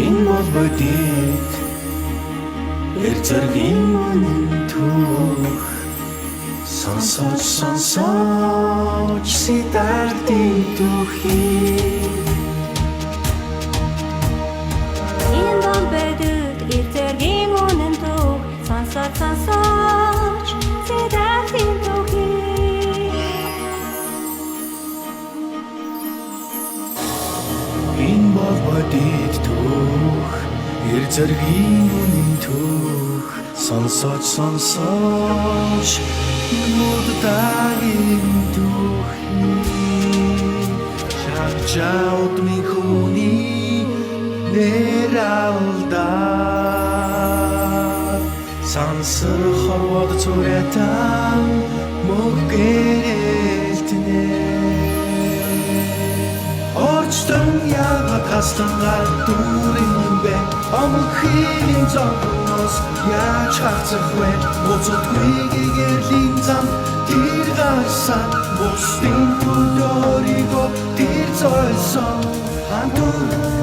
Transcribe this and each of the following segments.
Энэ бол бодит эрзэргийн үнэн түүх сонсож сидартын түүхий Энэ бол бодит эрзэргийн үнэн түүх сонсож сидартын түүхий Энэ бол бодит түүх эрзэргийн үнэн түүх сонсож нүдтагийн түүхий шавчаут ми хүний нэралдаа сансар хорвод цуретан мөггэрэлтнэ Орчтон яга кастангаар дүүрэн бэ Омхилийн зовноос яаж хацах вэ Моцотгүй гэрлийн зам тэр гарсан Бусдын төлөөрийгөө тэр зойсон Хантур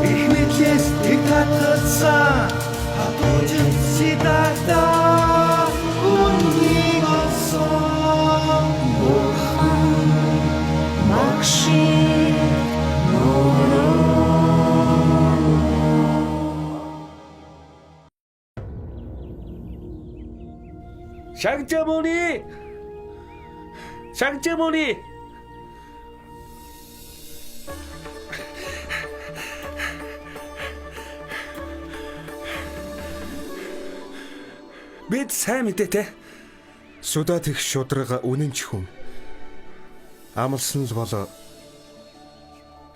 их мэдлээс их татгацсан Хатуужин сидартаа үннийг олсон Бурхан магшин 샹제모니! 샹제모니! Бид сайн мэдээ те. Судат их шудрага үнэнч хүн. Амлсан л бол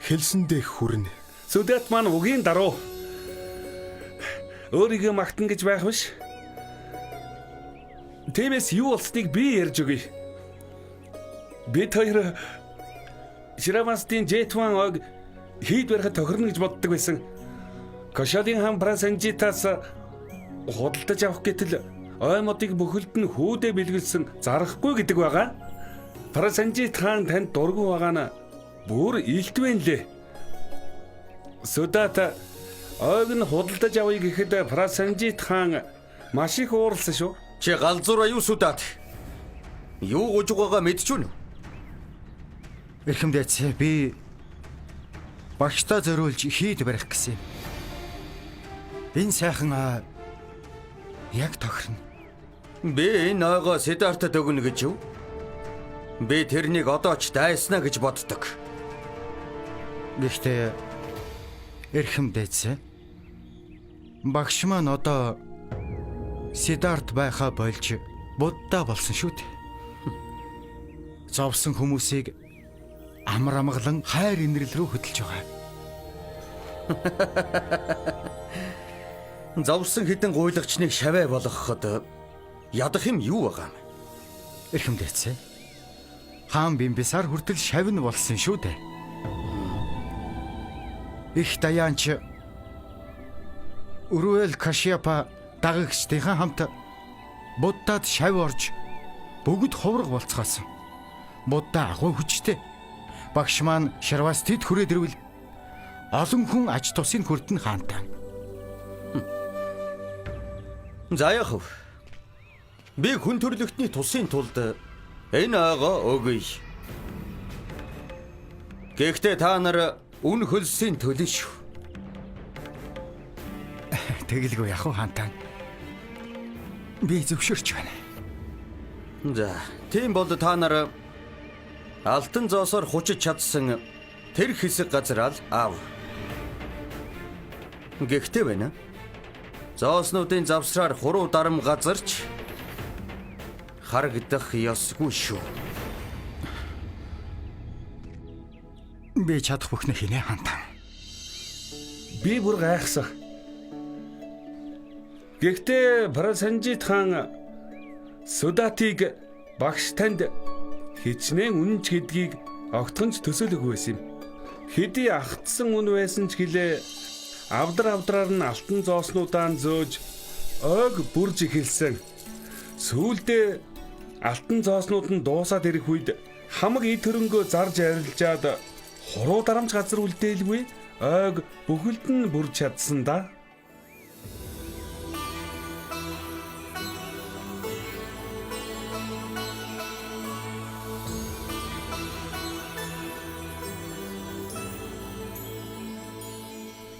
хэлсэндээ хүрнэ. Судат маань үгийн даруу. Өөрийгөө магтана гэж байх биш. Тиймээс юу болсныг би ярьж өгье. Бид хоёр Ширамастын Жетван ог хийд барихад тохирно гэж боддог байсан. Кошалын хаан Прасанжитаас худалдаж авах гэтэл ой модыг бүхэлд нь хүүдээ бэлгэлсэн зарахгүй гэдэг байгаа. Прасанжит хаан танд дургүй байгаа нь бүр илтвэн лээ. Судат ойг нь худалдаж авъя гэхэд Прасанжит хаан маш их ууралсан шүү. Чи галзуур аюу Судат. Юу гож байгаагаа мэдчихв нү? Эрхэмдээц би багштаа зориулж хийд барих гэсэн юм. Энэ сайхан яг тохирно. Би энэ ойгоо Сидартад өгнө гэж юу? Би тэрнийг одоо ч дайснаа гэж боддог. Гэхдээ эрхэмдээц багш маань одоо Сидарт байхаа болж Будда болсон шүү дээ. Зовсон хүмүүсийг амар амгалан хайр инрэл рүү хөтлж байгаа. Зовсон хідэн гуйлагчныг шаваа болгоход ядах юм юу байгаа юм? Эрхэмдээц хаан Бимбисар хүртэл шавн болсон шүү дээ. Их даяанч Урвел Кашьяпа дагагчдынхаа хамт Буддад шав орж бүгд ховрог болцгоосон. Будда агуу хүчтэй. Багш маань Шарвастид хүрээд ирвэл олон хүн аж тусыг хүрдэн хаантай. За яах вэ? Би хүн төрлөختний тусын тулд энэ ойгоо өгье. Гэхдээ та нар үн хөлсийн төлөө шүү. Тэгэлгүй яах вэ хаантай? Би зөвшөөрч байна. За, тийм бол та нар алтан зоосоор хучиж чадсан тэр хэсэг газар аав. Гэхдээ байна. Зооснуудын завсраар хуруу дарам газарч харагдах ёсгүй шүү. Би чадах бүхнээ хийнэ хаантай. Би бүр гайхсан. Гэхдээ Прасанжит хаан Судатыг багш танд хичнээн үнэнч гэдгийг огтхонч төсөөлөгүй байсан юм. Хэдий агтсан үн байсан ч гэлээ авдраар нь алтан зооснуудаа зөөж ойг бүрж эхэлсэн. Сүүлдээ алтан зооснууд нь дуусаад ирэх үед хамаг ид хөрөнгөө зарж арилжаад хуруу дарамж газар үлдээлгүй ойг бүхэлд нь бүрж чадсан да.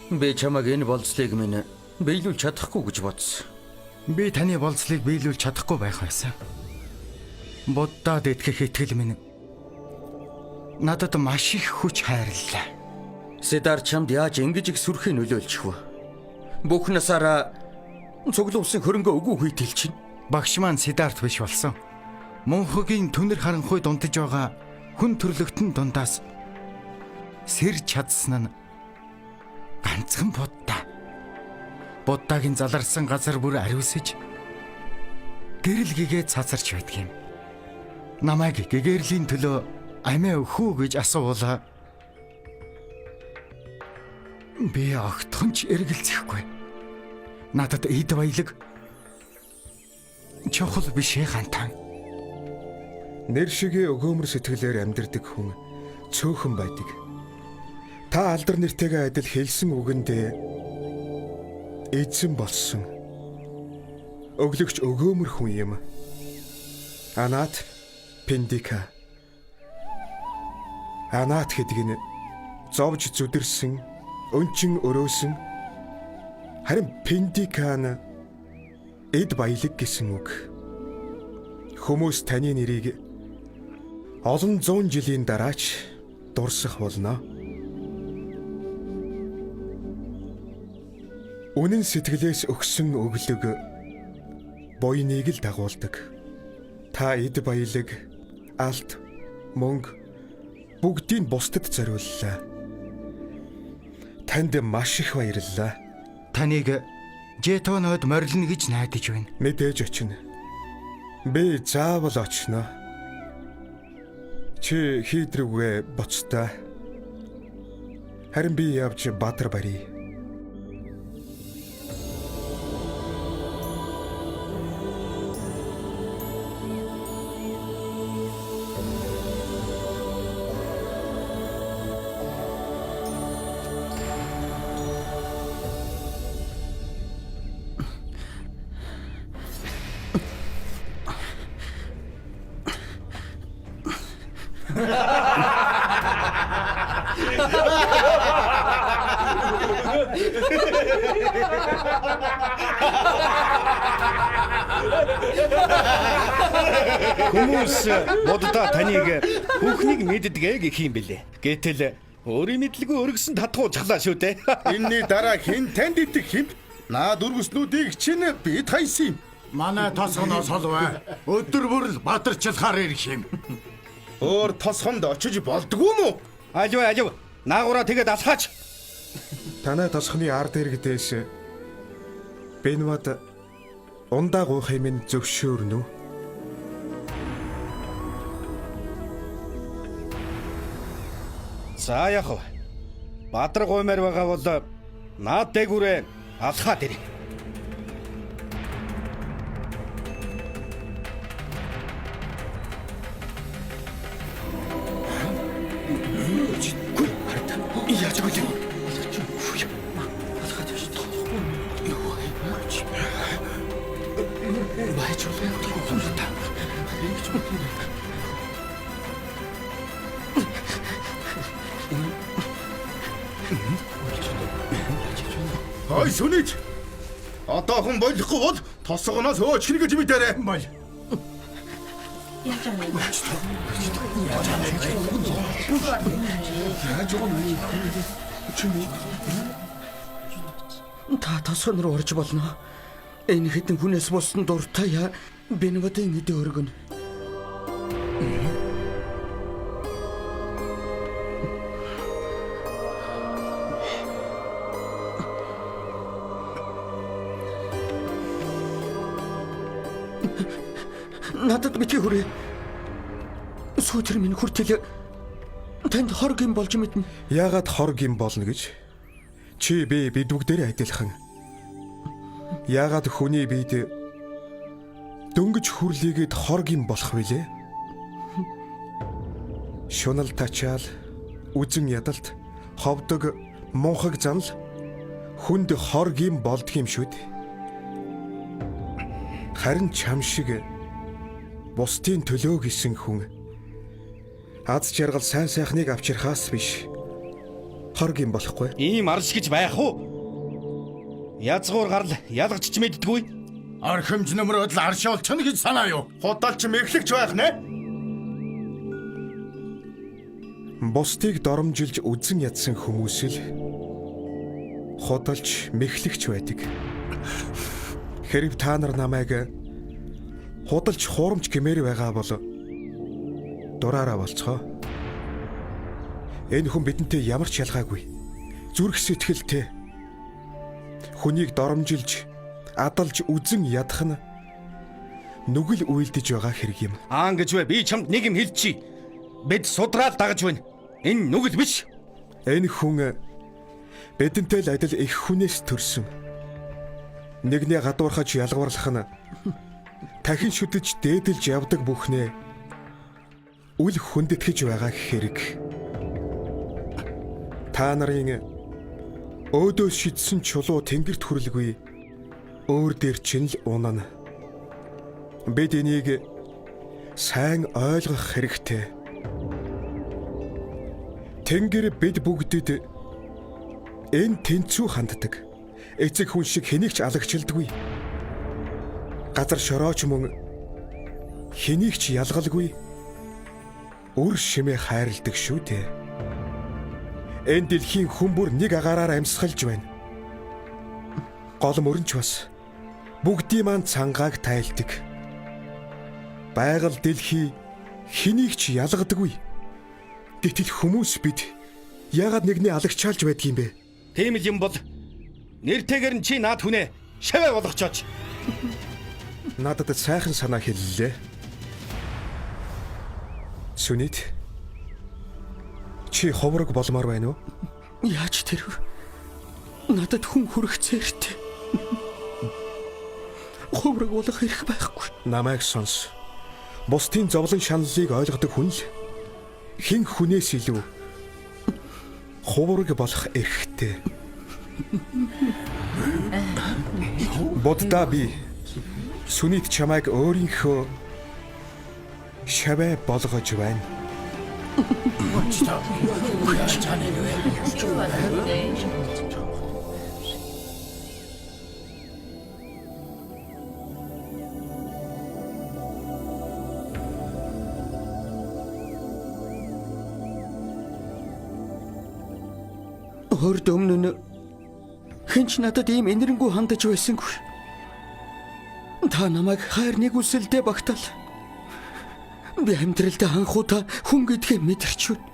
Би чамайг энэ болцлыг минь биелүүлж чадахгүй гэж бодсон. Би таны болцлыг биелүүлж чадахгүй байх байсан. Буддад итгэх итгэл минь надад маш их хүч хайрлаа. Сидар чамд яаж ингэж их сүрхийг нөлөөлчих вэ? Бүх насаараа цуглуулсан хөрөнгө өгөө хийтэлж чинь. Багш маань Сидарт биш болсон. Мөнхөгийн түнэр харанхуй дунтаж байгаа хүн төрлөختөн дундаас сэрж чадсан нь ганцхан Будда. Буддагийн заларсан газар бүр ариусж гэрэл гэгээ цацарч байдаг юм. Намайг гэгэрлийн төлөө амиа өхөө гэж асуувал би огтхонч эргэлзэхгүй. Надад эд баялаг чухал биш хантан. Нэр шигээ өгөөмөр сэтгэлээр амьдардаг хүн цөөхөн байдаг. Та алдар нэртэйгээ адил хэлсэн үгэндээ эзэн болсон. Өглөгч өгөөмөр хүн юм. Анат Пиндика. Анат гэдэг нь зовж зүдэрсэн, өнчин өрөөсөн. Харин Пиндика нь эд баялаг гэсэн үг. Хүмүүс таны нэрийг олон зуун жилийн дараач дурсах болно. Үнэн сэтгэлээс өгсөн өглөг буйныг л дагуулдаг. Та эд баялаг, алт, мөнгө бүгдийг бусдад зориуллаа. Танд маш их баярлалаа. Таныг жетоноод морилно гэж найдаж байна. Мэдээж очино. Би заавал очино. Чи хийдрүүгээ боцтой. Харин би явж Баатар барья. Хүмүүс боддоо таныг бүхнийг мэддэг гэх юм бэлээ. Гэтэл өөрийн мэдлгүй өргөсөн татгуу чаглаа шүү дээ. Энэний дараа хэн танд идэх хэмт? Наад өргөснүүдийг чинь би тайсан юм. Манай тосгоноос холваа. Өдөр бүр л бадарчлахаар ирэх юм. Өөр тосгонд очиж болдгоо мó? Алив. Наагураа тэгээд алхаач. Танай тосхны ард иргэдээс Бенвад ундаа гуйх юм зөвшөөрнө. За яах вэ? Баатар гуймаар байгаа бол наад дээгүүрээ алхаад ирээ. Яаж үгүй юм? Ой сүнийч. Одоо хүн болохгүй бол тосгоноос өөчнө гэж мэдээрэй. Та тосгон руу орж болно. Энэ хэдэн хүнээс болсон дуртай Бенвадын эд өргөн. Надад битгий хүрээ. Сүүтэр минь хүртэл танд хорг юм болж мэднэ. Яагаад хорг юм болно гэж? Чи би бидвгдээр адилхан. Яагаад хүний биед дөнгөж хүрлийгэд хорг юм болох вүлээ? Шунал тачаал, үзэн ядалт, ховдог, Мунхаг занал хүнд хоргийн болдгийм шүд. Харин чам шиг бусдын төлөө гисэн хүн аз жаргал сайн сайхныг авчирхаас биш хоргийн болохгүй. Ийм арш гэж байх уу? Язгуур гарал ялгч ч мэддэггүй. Архимж нөмрөд л аршаалчна гэж санаа юу? Худалч мэхлэгч байх нэ? Бусдыг доромжилж үзэн ядсан хүмүүс л худалч мэхлэгч байдаг. Хэрв та нар намайг худалч хуурамч гэмээр байгаа бол дураараа болцгоо. Энэ хүн бидэнтэй ямар ч ялгаагүй. Зүрх сэтгэлтэй. Хүнийг доромжилж, адалж үзэн ядах нь нүгэл үйлдэж байгаа хэрэг юм. Аан гэж вэ? Би чамд нэг юм хэлчихье. Бид судраал дагаж байна. Энэ нүгэл биш. Энэ хүн бидэнтэй л адил их хүнээс төрсөн. Нэгний гадуурхаж ялгуурлах нь дахин шүтэж дээдэлж явдаг бүхнээ үл хүндэтгэж байгаа хэрэг. Та нарын өөдөөс шидсэн чулуу тэнгэрт хүрэлгүй өөр дээр чинь л унана. Бид энийг сайн ойлгох хэрэгтэй. Тэнгэр бид бүгдэд энэ тэнцүү ханддаг. Эцэг хүн шиг хэнийг ч алагчилдаггүй. Газар шорооч мөн хэнийг ч ялгалгүй. Үр шимээ хайрладаг шүү дээ. Энэ дэлхийн хүмүүр нэг агаараар амьсгалж байна. Гол мөрөнч бас бүгдийн маань цангааг тайлдаг. Байгаль дэлхий хэнийг ч ялгадаггүй. Гэтэл хүмүүс бид яагаад нэгний алагчаалж байдгийм бэ? Тийм л юм бол нэртэйгэр нь чи наад хүнээ шаваа болгочооч. Надад сайхан санаа хэллээ. Сүнит. Чи ховрог болмоор байна уу? Яаж тэрв? Надад хүн хүрэх-цээртэй. Ховрог болох хэрэг байхгүй. Намайг сонс. Бусдын зовлон шаналлыг ойлгодог хүн л хэн хүнээс илүү ховрог болох эрхтэй. Боддоо би Сүнит чамайг өөрийнхөө шаваа болгож байна. Хөрд өмнө нь хинч надад ийм энэрэнгүй хандаж байсангүй. Та намайг хайр нэгүсэлдээ багтаал. Би амьдралдаа анхудаа хүн гэдгээ мэдэрч байна.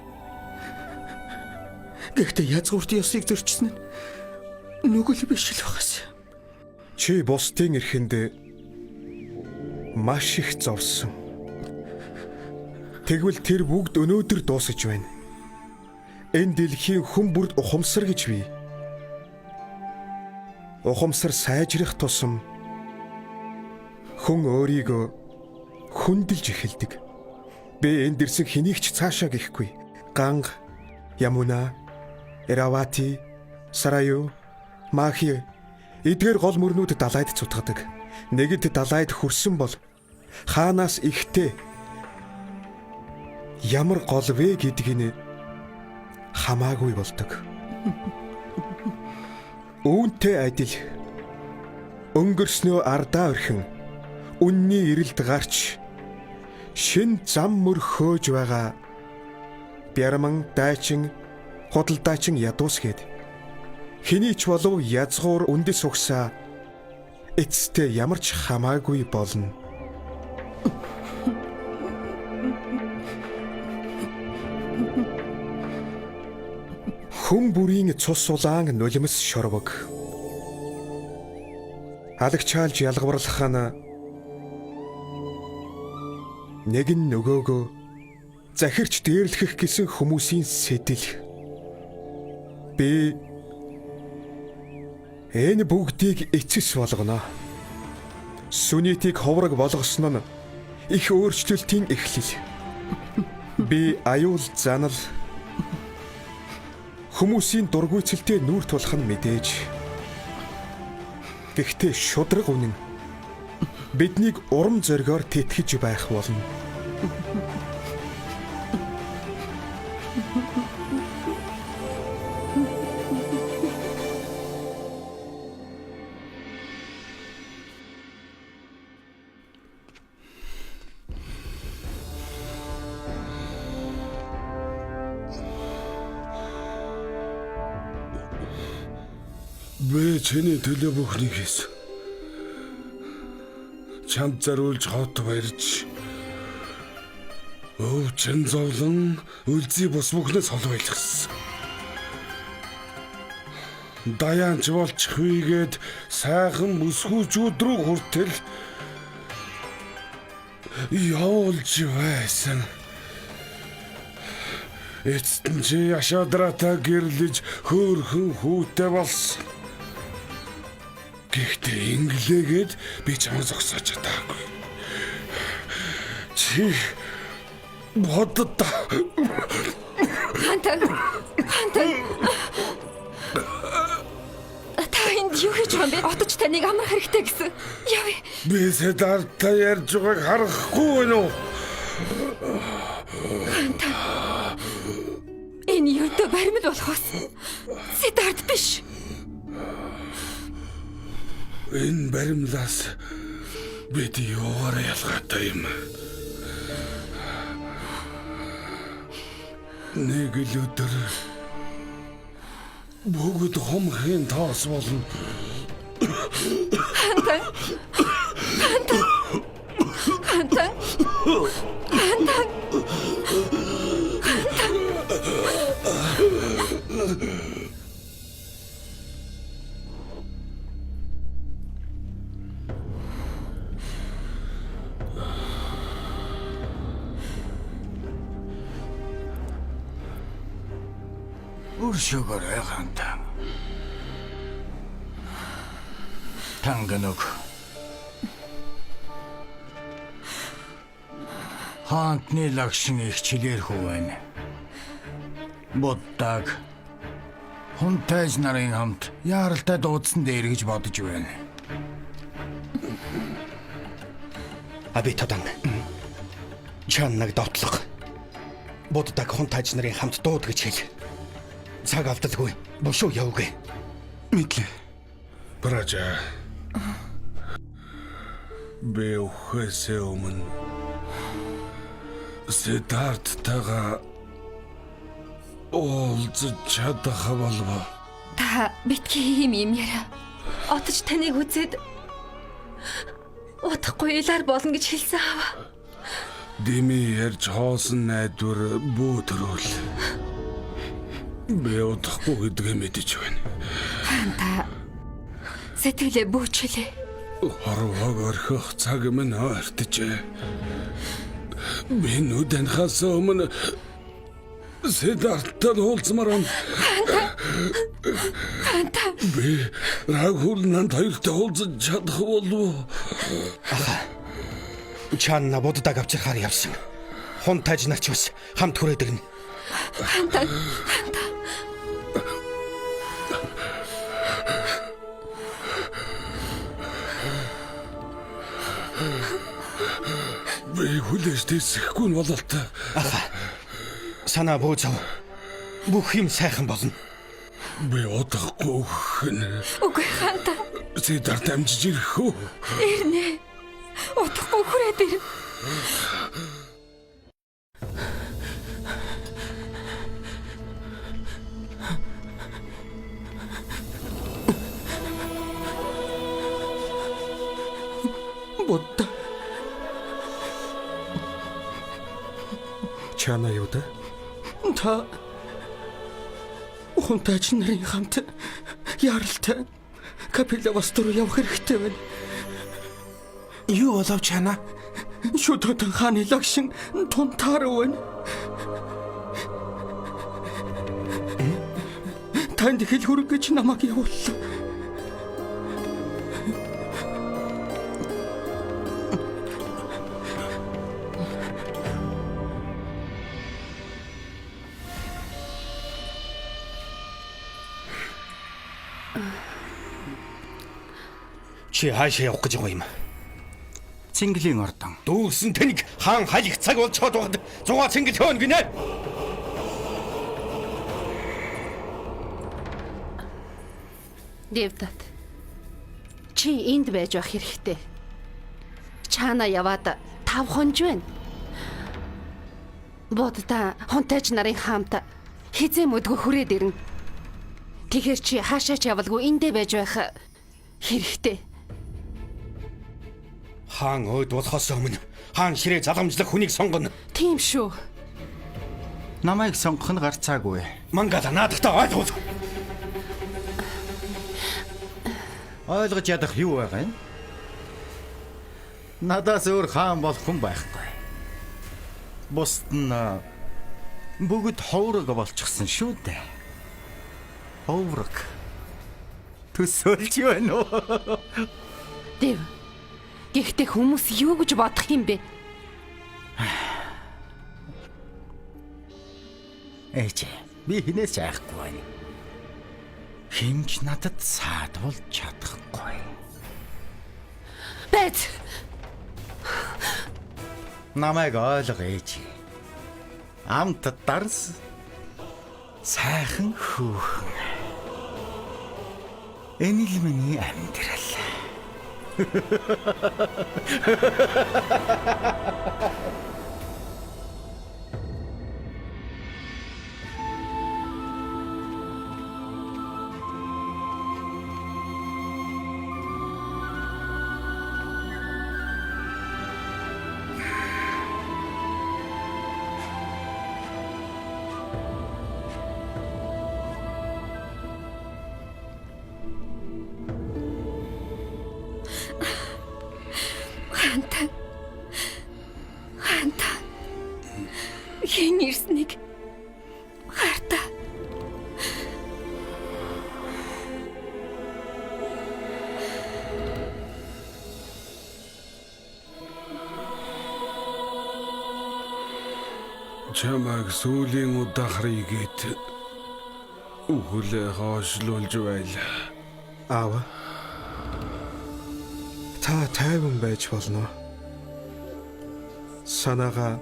Гэхдээ язгуурт ёсыг зөрчсөн нь нүгэл биш л багас. Чи бусдын эрхэнд маш их зовсон. Тэгвэл тэр бүгд өнөөдөр дуусаж байна. Энэ дэлхийн хүн бүрд ухамсар гэж бий. Ухамсар сайжрах тусам хүн өөрийгөө хүндэлж эхэлдэг. Би энд ирсэн хэнийг ч цаашаа гихгүй. Ганга, Ямуна, Эравати, Сараю, Махи эдгээр гол мөрнүүд далайд цутгадаг. Нэгд далайд хүрсэн бол хаанаас ихтэй ямар гол вэ гэдгийг хамаагүй болдог. Үүнтэй адил өнгөрснөө ардаа орхин үнний ирэлд гарч шин зам мөрхөөж байгаа бярман дайчин худалдаачин ядуус гээд хэний ч болов язгуур үндэс угсаа эцэстээ ямар ч хамаагүй болно. Хүн бүрийн цус улаан нулимс шорвог. Алагчаалж ялгаварлах нь нэг нь нөгөөгөө захирч дээрлэх гэсэн хүмүүсийн сэтэл. Би энэ бүгдийг эцэс болгоно. Сүнитийг ховрог болгосон нь их өөрчлөлтийн эхлэл. Би аюул занал Хүмүүсийн дургүйцэлтэй нүүр тулах нь мэдээж. Гэхдээ шудраг үнэн биднийг урам зоригоор тэтгэж байх болно. Би чиний төлөө бүхнийг хийсэн. Чамд зариулж хот барьж өвчин зовлон үлзий бус бүхнээс хол байлгасан. Даяанч болчихвигээд сайхан бүсгүүчүүд рүү хүртэл явуулж байсан. Эцэст нь чи Ашадрата гэрлэж хөөрхөн хүүтэй болсон. Гэхдээ инглээгээд би чамд зогсоож чадаагүй. Чи боддоо. Хантан. Та энд юу хийж байгаа юм бэ? Отож таныг амрах хэрэгтэй гэсэн. Явъя. Би Сидарта ярьж байгааг харахгүй байна уу? Энэ юутай баримл болохоос. Сидарт биш. Энэ баримлаас бид юугаар ялгаатай юм? Нэг л өдөр бүгд хомхын тоос болно. Хантан. Өршөөгөөрэй Хантан. Танганог. Хантны лагшин их чилэр хувэн. Буддаг. Хунтайж нарын хамт яаралтай дуудсан дээр гэж бодож байна. Абитодан. Чаннаг дотлого. Буддаг хунтайж нарын хамт дууд гэж хэл. Цаг алдалгүй. Бушуу явгүй. Мэдлээ. Бража. Би ухээсээ өмнө Сидартатайгаа уулзаж чадах болов. Та битгий юм яриа. Отож таныг үзээд удахгүй илар болно гэж хэлсэн аваа. Дими ярьж хоосон найдвар бөөдрүүл. Би удахгүй гэдгээ мэдэж байна. Ханта сэтгэлээ бүүчлээ. Хорвоог орхих цаг минь ойртжээ. Би нүдэнхээс өмнө Сидартад уулзмаар юм. Ханта. Би Рагхулнанд хоёртой уулзаж чадах болов. Чанна буддаг авчирхаар явсан. Хунтайж нар ч бас хамт хүрээд ирнэ. Ханта. Би хүлээж тэсэхгүй нь бололтой. Санаа бууцав. Бүх юм сайхан болно. Би удахгүй өгөх. Үгүй Ханта. Сидарт амжиж ирэх үү? Ирнэ. Удахгүй хүрээд ир. Будда. Чана юу да? Та хунтайч нарын хамт яаралтай Капилаваст руу явах хэрэгтэй байна. Юу болов чана? Шүтэн хааны лагшин тунтаар байна. Танд хэл хүрэх гэж намайг явууллаа. Чи хаашаа явах гэж байгаа юм? Цэнгэлийн ордон. Дүүрсэн тэнэг хаан халих цаг болцоод байгаад 100 цэнгэл хөөн гинэ. Дэвдат. Чи энд байж байх хэрэгтэй. Чаана яваад 5 хонж байна. Боддоо хонтойч нарын хаамт хизээ мөдгөө хүрээд ирнэ. Тэгэхээр чи хаашаач явалгүй эндээ байж байх хэрэгтэй. Хаан өөд болохоос өмнө хаан ширээ заламжлах хүнийг сонгоно. Тийм шүү. Намайг сонгох нь гарцаагүй. Мангала наадахтаа ойлгуул. Ойлгож ядах юу байгаа юм? Надаас өөр хаан болох хүн байхгүй. Бусд нь бүгд ховрог болчихсон шүү дээ. Ховрог. Төсөөлж байна уу? Дэв. Гэхдээ хүмүүс юу гэж бодох юм бэ? Ээж, би хинээс айхгүй байна. Хинч надад саадвал чадахгүй. Бэт. Намайг ойлго ээж. Амт дарс сайхан хүүхэн. Энэ л миний амьдрал. Ханта. Хэн ирснийг хартаа. Чамайг сүүлийн удаа харъягээд үхлээ хоошлуулж байлаа. Аава. Та тайван байж болно. Санаага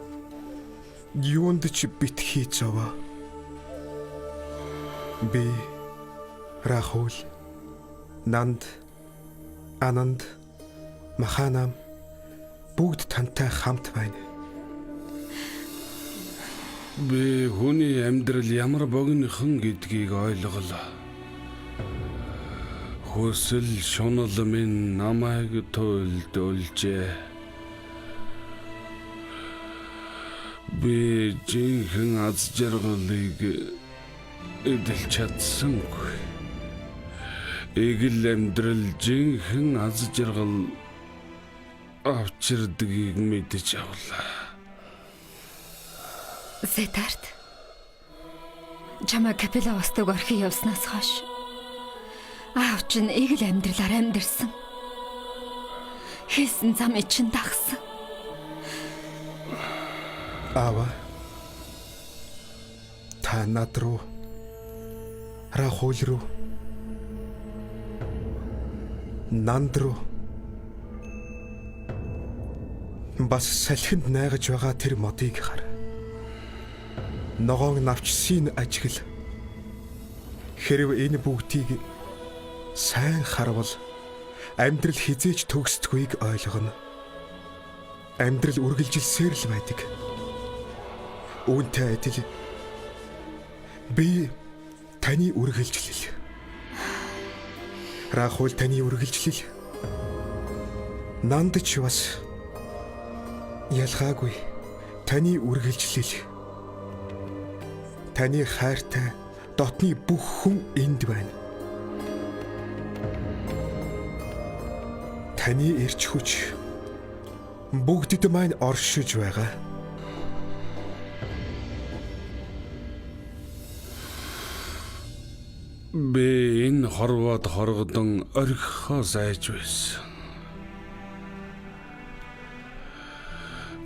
юунд ч битгий зовоо. Би Рахул, Нанд, Ананд, Маханам бүгд тантай хамт байна. Би хүний амьдрал ямар богинохон гэдгийг ойлголоо. Хүсэл шунал минь намайг туйлдуулжээ. Би жинхэнэ аз жаргалыг эдэлж чадсангүй. Эгэл амьдрал жинхэнэ аз жаргал авчирдгийг мэдэж авлаа. Сетарт. Чамаа капелла устдаг орхи явснаас хойш аав чинь эгэл амьдралаар амьдэрсэн. Хийсэн зам чинь дагсан. Аава. Та над руу Рахул руу Нанд руу бас салхинд найгаж байгаа тэр модыг хар. Ногоон навчсын ажигл. Хэрв энэ бүгдийг сайн харвал амьдрал хизээж төгсдгүйг ойлгоно. Амьдрал үргэлжилсээр л байдаг. Үүнтэй адил би таны үргэлжлэл. Рахул таны үргэлжлэл. Нанд ч бас ялгаагүй таны үргэлжлэл. Таны хайртай дотны бүх хүн энд байна. Таны эрч хүч бүгдэд маань оршиж байгаа. Би энэ хорвоод хоргодон орхихоо зайж байсан.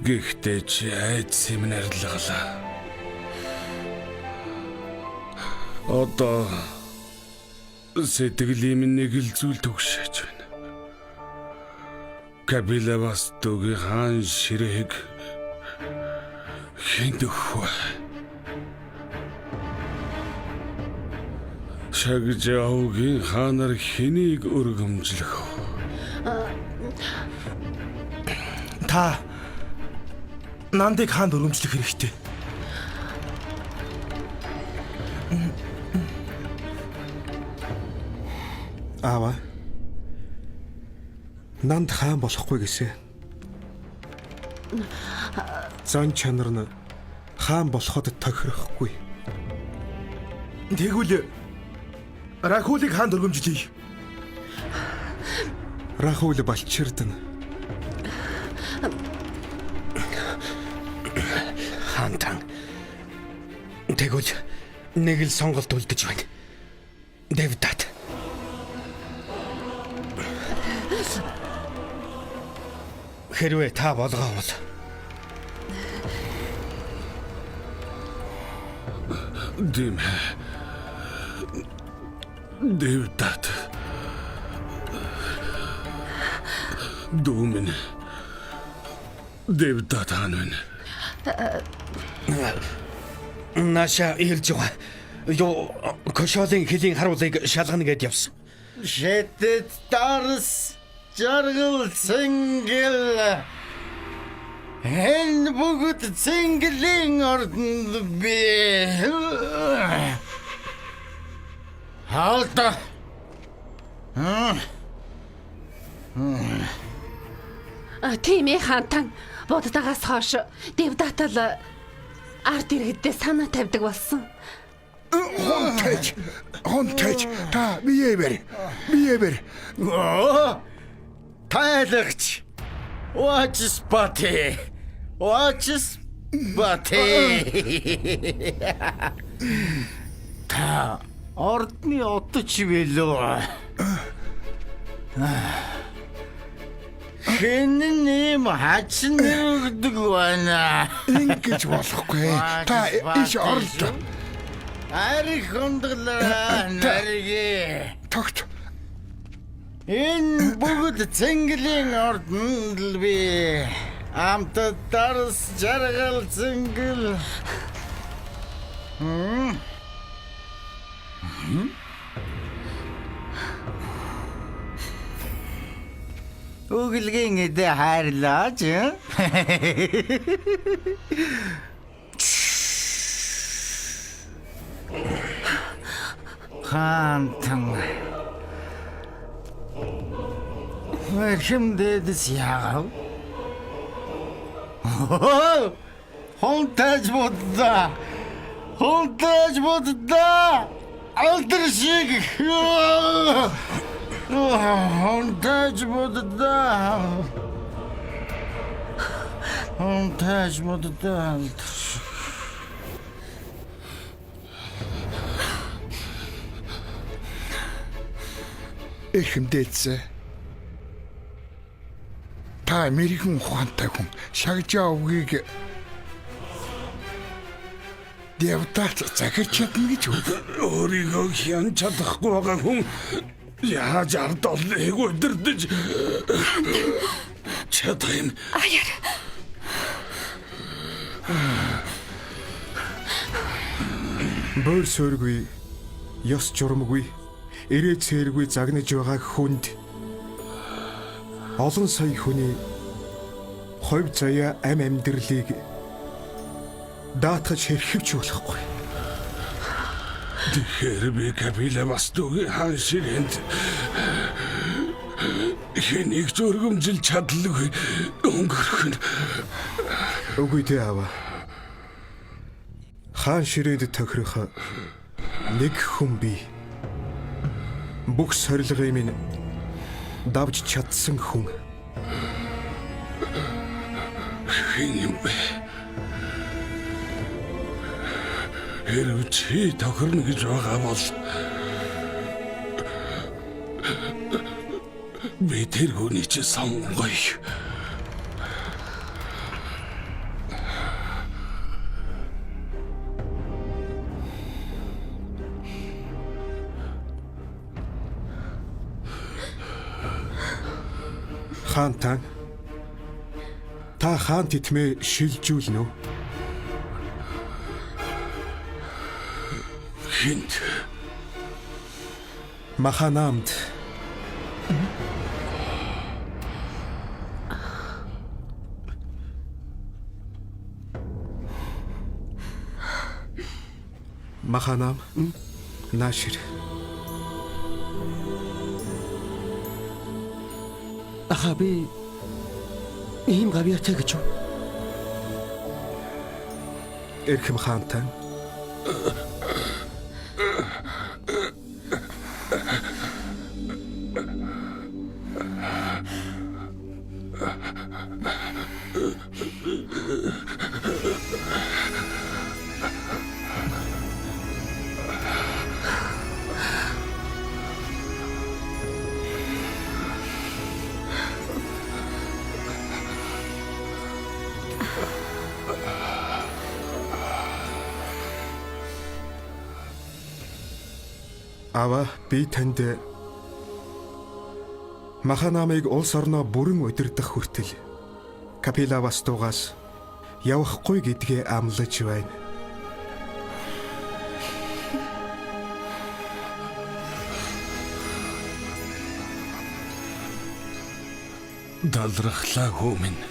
Гэхдээ чи айдс юм нарилгалаа. Одоо сэтгэлийн нэг л зүйл төгшөөж байна. 「あなたの声が聞こえる」 Сэтгэлийн нэг л зүйл төгшөөж байна. 「あなたの声が聞こえる」 Одоо сэтгэлийн нэг л зүйл төгшөөж байна. 「 Одоо сэтгэлийн нэг л зүйл төгшөөж байна. あなたの声が聞こえる」 Одоо сэтгэлийн нэг л зүйл төгшөөж байна. Кабилавастугийн хаан ширээг хэнд өгөх вэ? Шагжаогийн хаанаар хэнийг өргөмжлөх вэ? Та Нандыг хаанд өргөмжлөх хэрэгтэй. Аава. Нанд хаан болохгүй гэсэн. Зан чанар нь хаан болоход тохирохгүй. Тэгвэл Рахулыг хаанд өргөмжлөе. Рахул балчирдана. Хаантан. Тэгвэл нэг л сонголт үлдэж байна. Дэвдат. Хэрвээ та болгоовол Дэм. Дэвдат. Дүүмэн. Дэвдат хаан. Наша ирж байгаа. Юу Кошолын хэлийн харуулыг шалгана гэд явсан. Шэтэд дарс жаргал цэнгэл энэ бүгд цэнгэлийн ордонд би хаалта Тийм ээ хаантан. Боддогоос хойш Дэвдатал ард иргэдээ санаа тавьдаг болсон. Хонтэж та биеэ бэр. тайлагч Watch Spotty. Та ордны отч билүү? Хэн нэм хачин нэгдэг байна. Ингэж болохгүй. Та иш орлоо. Арих хондлоо нарigi. Тогт. Энэ бүгд цэнгэлийн ордонд л би. Амтад дарс жаргал цэнгэл. Өглөгийн эдэ хайрлаач. Хаантан. Хэмдэдэс яагав? Хонтаж бодда. Алдар шиг. Хонтаж бодда. Эхэмдээцээ. Та Америкийн ухаантай хүн шагжаа өвгийг Дэвдат захирч чадна гэж үү? Өөрийгөө хянч чадахгүй байгаа хүн яаж ард олныг өдөрдөж чадах юм? Аяар. Бөр сөргүй, ёс журмгүй, ирээд цээргүй загнаж байгаа хүнд олон сая хүний хувь заяа амьдралыг даатгаж хэрхэвч болохгүй. Тэгэхээр би Кабилавастугийн хаан ширээнд хэнийг ч өргөмжилж чадлагүй өнгөрөх нь. Үгүй дээ аава. Хаан ширээнд тохирох нэг хүн бий. Бүх сорилгыг минь давж чадсан хүн. Хэн юм бэ? Хэрвээ чи тохирно гэж байгаа бол би тэр хүний чи сонгоё. Хаантан Та хаан титмээ шилжүүлнэ үү? Хинт. Маханамд. Маханам. Наашир. Ахаби ийм гавьяатай гэж юу? Эрхэм хаантай. Ава би танд Маханамыг улс орноо бүрэн удирдах хүртэл Капилавастуугаас явахгүй гэдгээ амлаж байна. Далрахлаа хөө минь.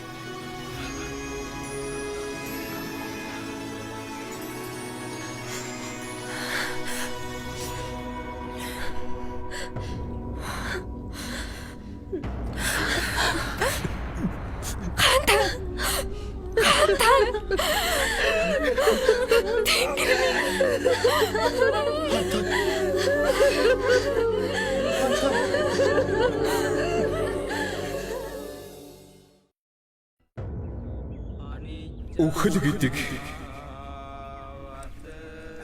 Үхэл гэдэг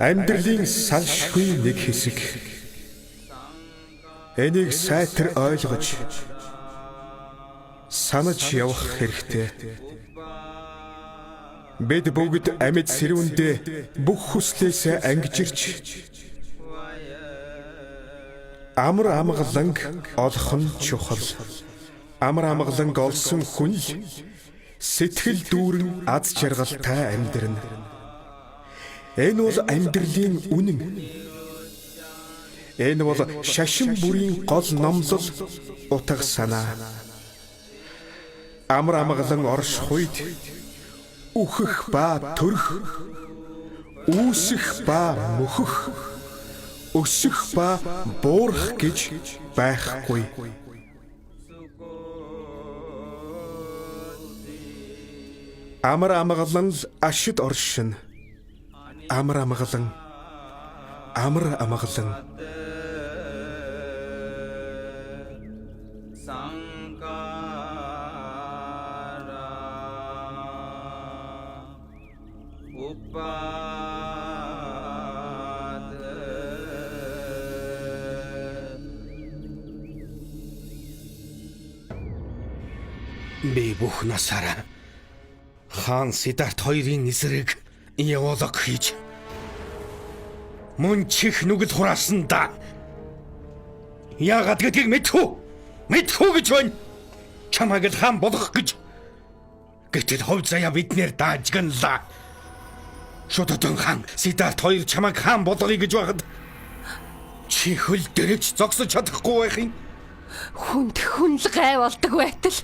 амьдралын салшгүй нэг хэсэг. Энийг сайтар ойлгож санаж явах хэрэгтэй. Бид бүгд амьд сэрүүндээ бүх хүслээсээ ангижирч амар амгаланг олох нь чухал. Амар амгаланг олсон хүн л сэтгэл дүүрэн аз жаргалтай амьдрна. Энэ бол амьдралын үнэн. Энэ бол шашин бүрийн гол номлол утга санаа. Амар амгалан орших үед үхэх ба төрөх, үүсэх ба мөхөх, өсөх ба буурах гэж байхгүй. Амар амгалан л ашид оршин. Амар амгалан. Би бүх насаараа хаан Сиддарт хоёрын эсрэг явуулаг хийж мөн чих нүгэл хураасан да. Яагаад гэдгийг мэдхүү гэж байна. Чамайг л хаан болгох гэж. Гэтэл хувь заяа биднэр даажганлаа. Шодотон хаан Сиддарт хоёр чамайг хаан болгоё гэж байхад чи хөл дэрэж зогсож чадахгүй байх юм. Хүн л гай болдог байтал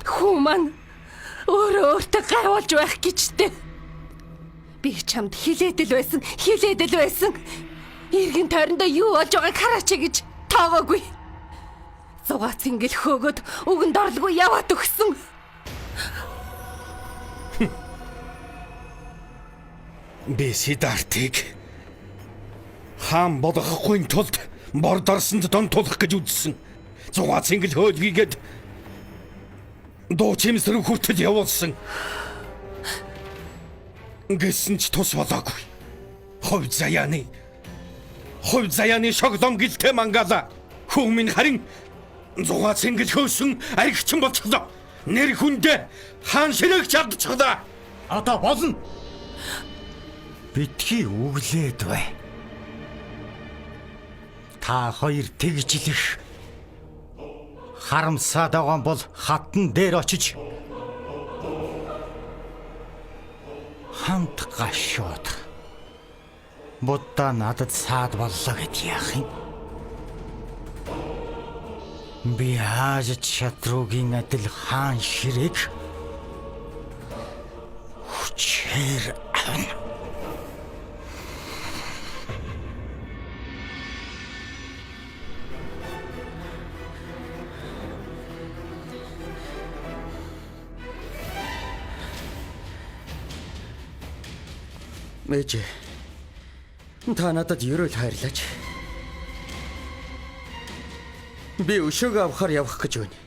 хүн маань өөртөө гай болж байх гэжтэй. Би чамд хилээдэл байсан. Иргэн тойрондоо юу болж байгааг хараач гэж тоогоогүй. Зугаац ингээл хөөгöd үгэнд орлгүй яваад өгсөн. Би Сиддартыг хаан болгохгүй тулд борд орсонд донтуулах гэж үзсэн. Зугаац ингээл хөөдгийгээд дуу чимсрэг хүртэл явуулсан. Гэсэн ч тус болоогүй. Хувь заяаны шогдом гэлтэй мангала. Хүн минь харин зугаац ингээл хөөсөн аригчин болчихлоо. Нэр хүндээ хаан ширэг чадчихлаа. Одоо болно. Битгий үглээд бай. Та хоёр тэгжлэх харамсаад байгаа бол хатан дээр очиж Гашууд. Будда надад саад боллоо гэд яах юм? Би хааж шатругийн адил хаан ширэг хүчээр авна. Ээж, та надад ерөөл хайрлаач. Би өшөөгөө авахар явах гэж байна.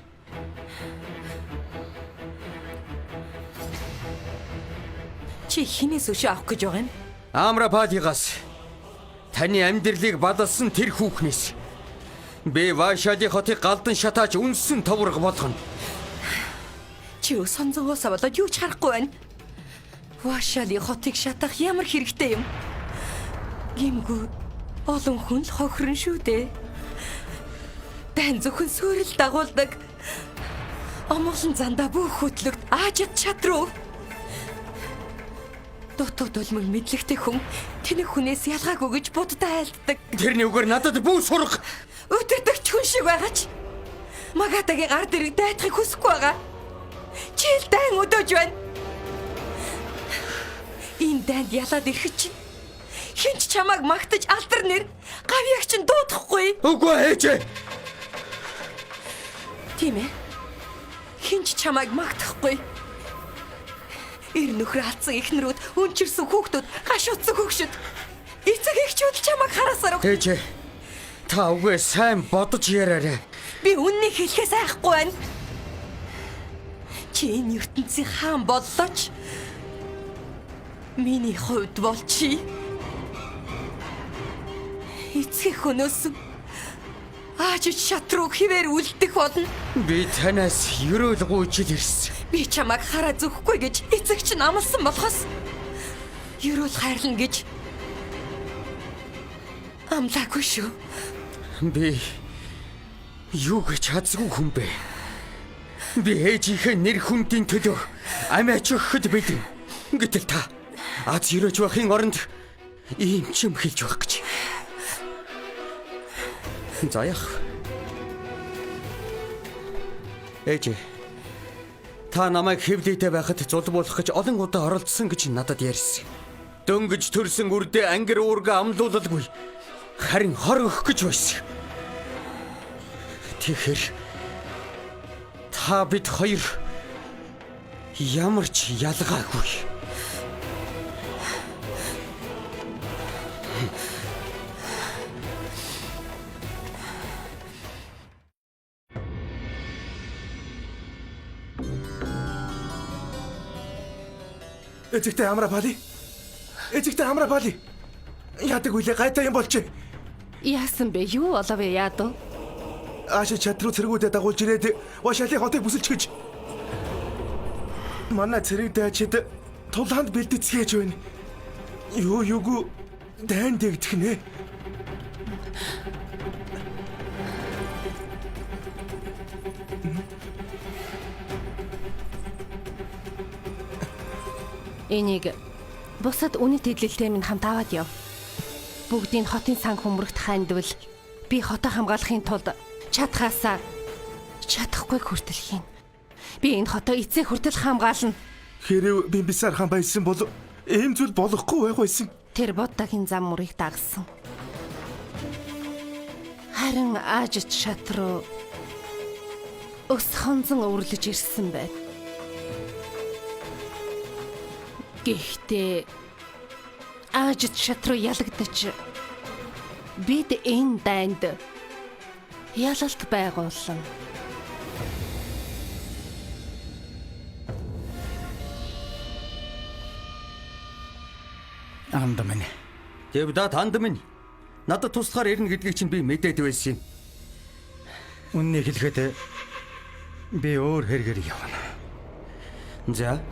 Чи хинээс өшөө авах гэж байгаа юм? Амрападигаас таны амьдралыг бадалсан тэр хүүхнээс би Вашади хотыг галдан шатааж үнсэн товрог болгоно. Чи сонзоогоос болоод юу ч харахгүй байна. Вашади хотыг шатах ямар хэрэгтэй юм? Гимгүү олон хүн л хохирон шүү дээ. Дан зөвхөн суурил дагуулдаг. Амгалан зандаа бүх хөтлөгт аажид чадруу. Дотоод улмаг мэдлэгтэй хүн тэнэг хүнээс ялгаагүй гэж буддаа айлддаг. Тэрний үгээр надад бүү сурах. Өдөртөгч хүн шиг байгаач. Магатагийн ард ирэг дайтахыг хүсэхгүй байгаа. Чи л дан өдөөж байна. Энэ данд ялаад ирэх чинь хинч чамайг магтаж алдар нэр гавьяг чинь дуудахгүй. Үгүй ээж. Тийм ээ. Хинч чамайг магтахгүй. Ир нөхөр алдсан эхнэрүүд, өнчирсэн хүүхдүүд, гашуудсан хөгшөд. Эцэг эхчүүд чамайг хараасаар. Ээж. Та үгүй сайн бодож яраарай. Би үннийг хэлэхээс айхгүй байна. Чи энэ ертөнцийн хаан боллооч. Миний хувьд бол чи эцэг хөнөөс аажид шатруу хിവэр үлдэх болно. Би танаас ерөөл гуйж ирсэн. Би чамайг хараа зүхгүй гэж эцэг чинь амласан болохоос ерөөл хайрлана гэж амлаагүй шүү. Би юу гэж хазгүй хүн бэ? Би ээжийнхээ нэр хүндийн төлөө амиач өгөхөд бэлэн. Гэтэл та аз ерөөж байхын оронд ийм ч юм хэлж байх гэж. За яах? Ээж. Та намайг хэвлийтэй байхад зул болох гэж олон удаа оролцсон гэж надад ярьсан. Дөнгөж төрсөн үрдээ ангир уурга амлуулалгүй. Харин хор өгөх гэж байсан. Тэгэхээр та бид хоёр ямар ч ялгаагүй. Эцэгтэй амрапали. Эцэгтэй амрапали. Яадаг үлээ гайтай юм болчих. Яасан бэ? Юу болов вэ яад? Ааши чадруу цэргүүдэд дагуулж ирээд Вашалийн хотыг бүсэлж гэж. Манай цэрэг дайчид тулаанд бэлдэцгээж байна. Юу юугүй дайн дэгдэх нэ. Энийг бусад үнэт хэдлэлтэй минь хамт аваад яв. Бүгдийг хотын сан хүмүүрэгт хандвал би хотоо хамгаалахын тулд чадхаасаа чадахгүй хүртэл хийн. Би энэ хотоо эцэг хүртэл хамгаална. Хэрэв Бимбисар хаан байсан бол ийм зүйл болохгүй байх байсан. Тэр Буддагийн зам мөрийг дагсан. Харин аажид шатруу өс хонзон өвөрлөж ирсэн байв. Гэхдээ аажид шатруу ялагдаж бид энэ дайнд ялалт байгуулсан. Андамын. Дэвдат андамын. Надад туслахаар ирнэ гэдгийг чинь би мэдээд байсан юм. Үннийг хэлэхэд би өөр хэрэгээр явна. За.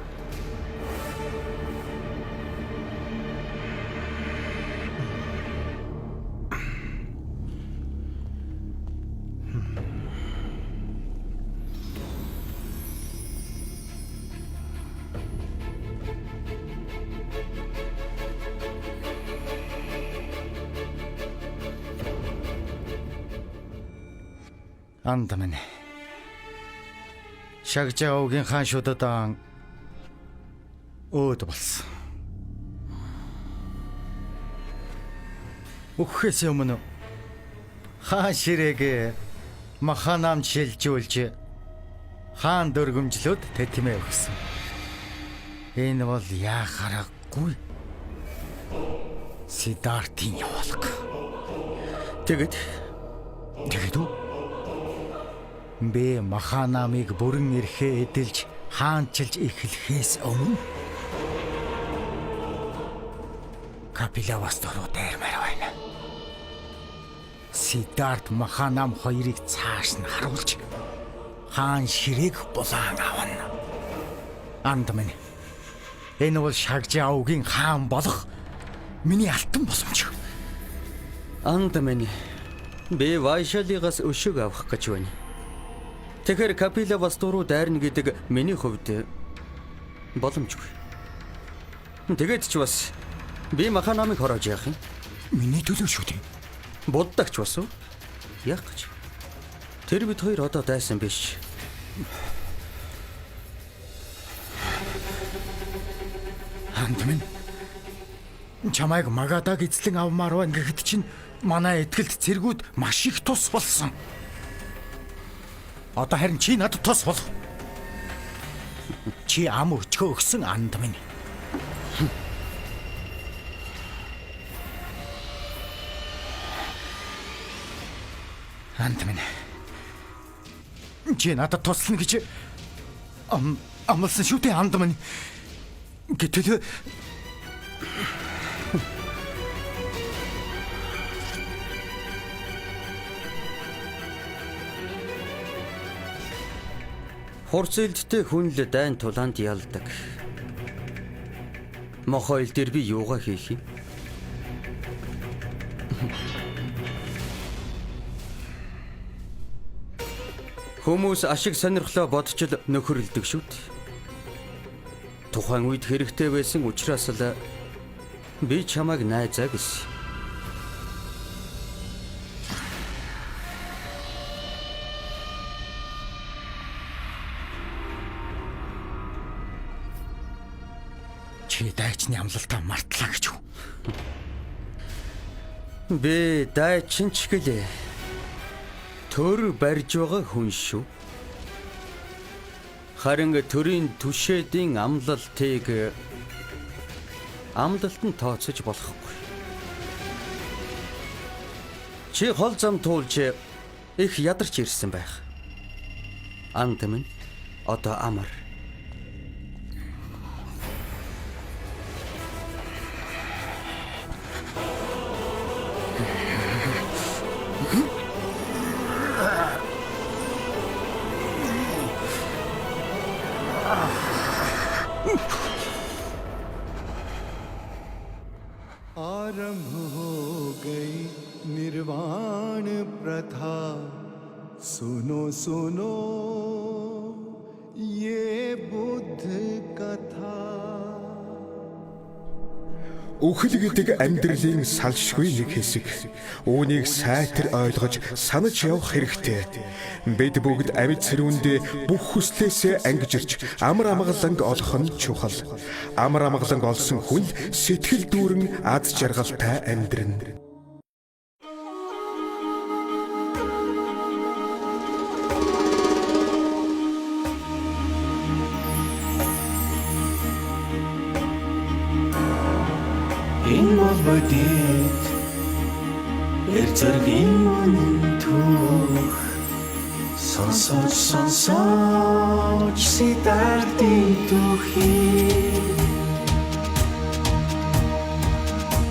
Анд минь. Шагжаагийн хаан шудадан өөд болсон. Өгөхөөс өмнө хаан ширээг маханам шилжүүлж хаан дөргөмжлөд тэтмээ өгсөн. Энэ бол яахааргүй Сиддартын явуулга. Тэгэд үү? Би маханамыг бүрэн эрхээ эдэлж хаанчилж эхлэхээс өмнө Капилаваст руу дээрмээр байна. Сиддарт маханам хоёрыг цааш нь харуулж хаан ширээг булаан авна. Анд минь. Энэ бол Шагжааугийн хаан болох миний алтан боломж. Анд минь. Би Вайшалигаас өшөг авах гэж байна. Тэгэхээр Капилаваст руу дайрна гэдэг миний хувьд боломжгүй. Тэгээд ч бас би маханамыг хороож яах юм? Миний төлөө шүү дээ. Буддагч бас уу? Яах гэж? Тэр бид хоёр одоо дайсан биш. Анд минь. Чамайг Магадаг эзлэн авмаар байна гэхэд чинь манай этгэлт цэргүүд маш их тус болсон. Одоо харин чи надад тус бол. Чи ам өчгөө өгсөн анд минь. Анд минь. Чи надад туслана гэж амласан шүү дээ анд минь. Гэтэл Хурцэлдтэй хүн л дайн тулаанд ялдаг. Мохойл дээр би юугаа хийх юм? Хүмүүс ашиг сонирхлоо бодч л нөхөрлөдөг шүү дээ. Тухайн үед хэрэгтэй байсан учраас л би чамайг найзаа гэсэн. чи дайчны амлалтаа мартлаа гэж үү? Би дайчин ч гэлээ. Төр барьж байгаа хүн шүү. Харин төрийн түшээдийн амлалтыг амлалтанд тооцож болохгүй. Чи хол зам туулж их ядарч ирсэн байх. Анд минь одоо амар. आरंभ हो गई निर्वाण प्रथा सुनो सुनो ये बुद्ध कथा Үхэл гэдэг амьдралын салшгүй нэг хэсэг. Үүнийг сайтар ойлгож санаж явах хэрэгтэй. Бид бүгд амьд цэрүүндээ бүх хүслээсээ ангижирч амар амгаланг олох нь чухал. Амар амгаланг олсон хүн сэтгэл дүүрэн аз жаргалтай амьдрна. Энэ бол бодит эрзэргийн түүх сонсож Сиддартын түүхийг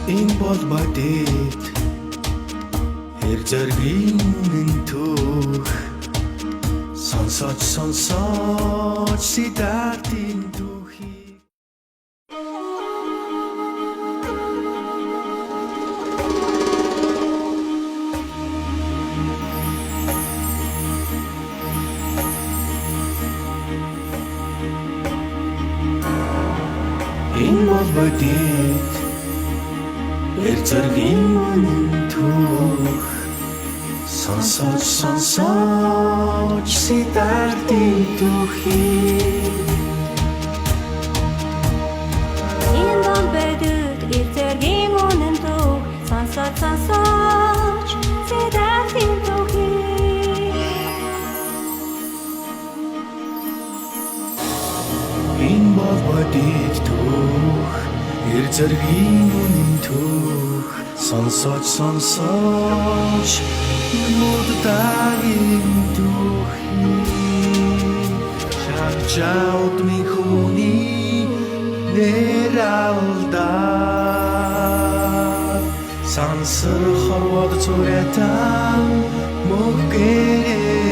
Энэ бол бодит эрзэргийн түүх сонсож Сиддартын түүхийг Энэ бол бодит эрзэргийн түүх сонсож сонсож сидартын түүхий Энэ дон байдаг эвзэргийн үнэн төг сонсож сонсож сэдвийн түүхий энэ бол бодит түүх эр зэргийн үнэн түүх сонсож сонсож муудтагийн түүхий чаud ми хүний нэр алдаа сансар хорвод цуратан мөгөлтнэ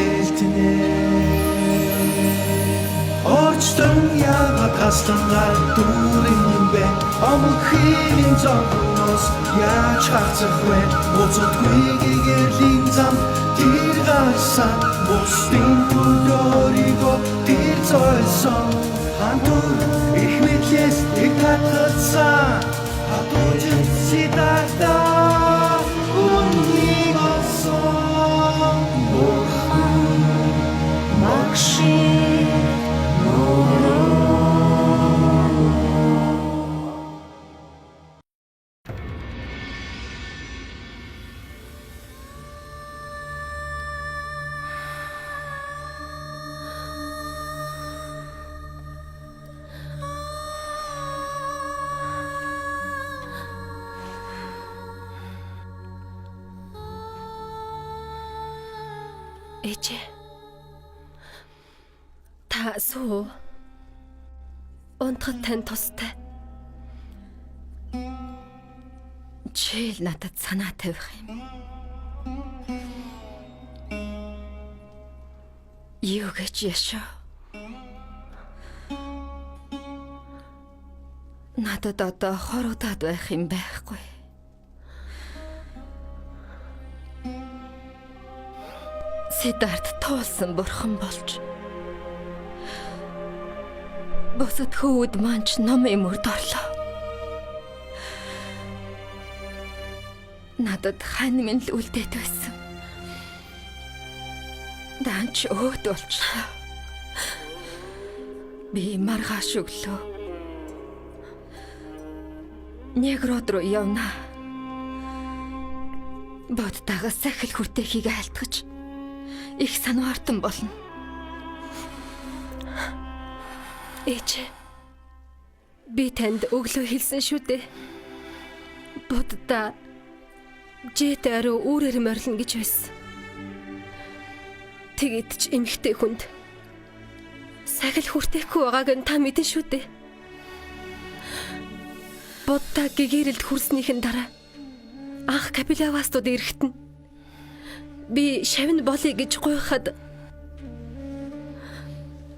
очтон яга таслангаар дүүрэн бэ амхигийн зогноос яаж хацах вэ уцтгүй гэгэрлийн зам тэр гарсан бусдын төлөөрийгөө тэр зойсон хантур их мэдлээс их татсан хатууч сидата үннийг олсон бурхан магши Ээжээ. Та суу. Унтахад тань тустай. Чи надад санаа тавих юм. Юу гэж яшаа? Надад одоо хорогдоод байх юм байхгүй. Сиддарт туулсан бурхан болж босод хүүд манч ном юмрд орлоо. Надад хань минь л үлдээд байсан. Данч өөд болчлоо. Би маргааш өглөө Негрод руу явна. Бодтагаас сахил хүртэхийг айлтгаж их санаартан болно. Ээжээ. Би танд өглөө хэлсэн шүү дээ. Будда жэт аруу үүрээр морилно гэж байсан. Тэгэд ч эмхтэй хүнд сахил хүртэхгүй байгааг нь та мэдэн шүү дээ. Будда гэгэрэлд хүрснийхэн дараа анх Капилавастууд ирэхэд нь би шавн болъё гэж гуйхад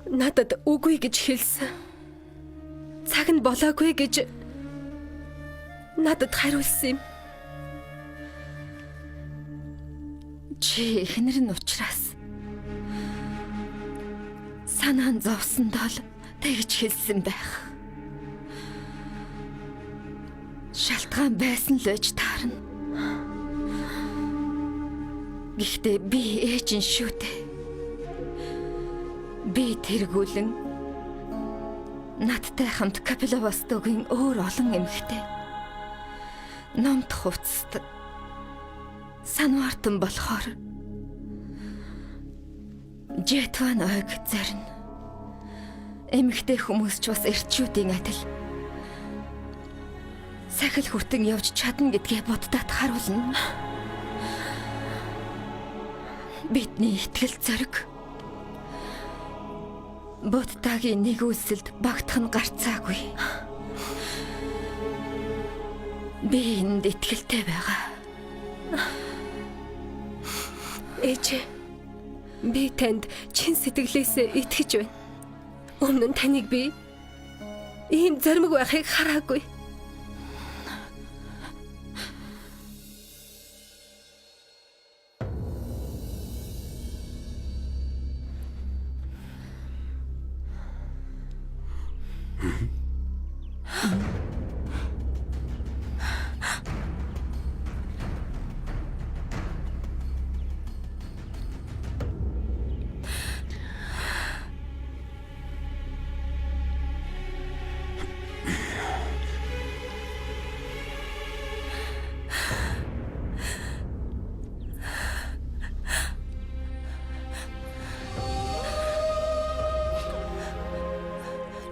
надад үгүй гэж хэлсэн. Цаг нь болоогүй гэж надад хариулсан юм. Чи эхнэр нь учраас санаа нь зовсондоо л тэгж хэлсэн байх. Шалтгаан байсан л байж таарна. Гэхдээ би ээж нь шүү дээ. Би тэргүүлэн надтай хамт Капилавастугийн өөр олон эмэгтэй номт хувцасд санаартан болохоор Жетван ойг зарна. Эмэгтэй хүмүүс ч бас эрчүүдийн адил сахил хүртэн явж чадна гэдгээ боддоод харуулна. Бидний итгэл зориг Буддагийн нэгүүлсэлд багтах нь гарцаагүй. Би энд итгэлтэй байгаа. Ээжээ, би танд чин сэтгэлээсээ итгэж байна. Өмнө нь таныг би ийм зармаг байхыг хараагүй.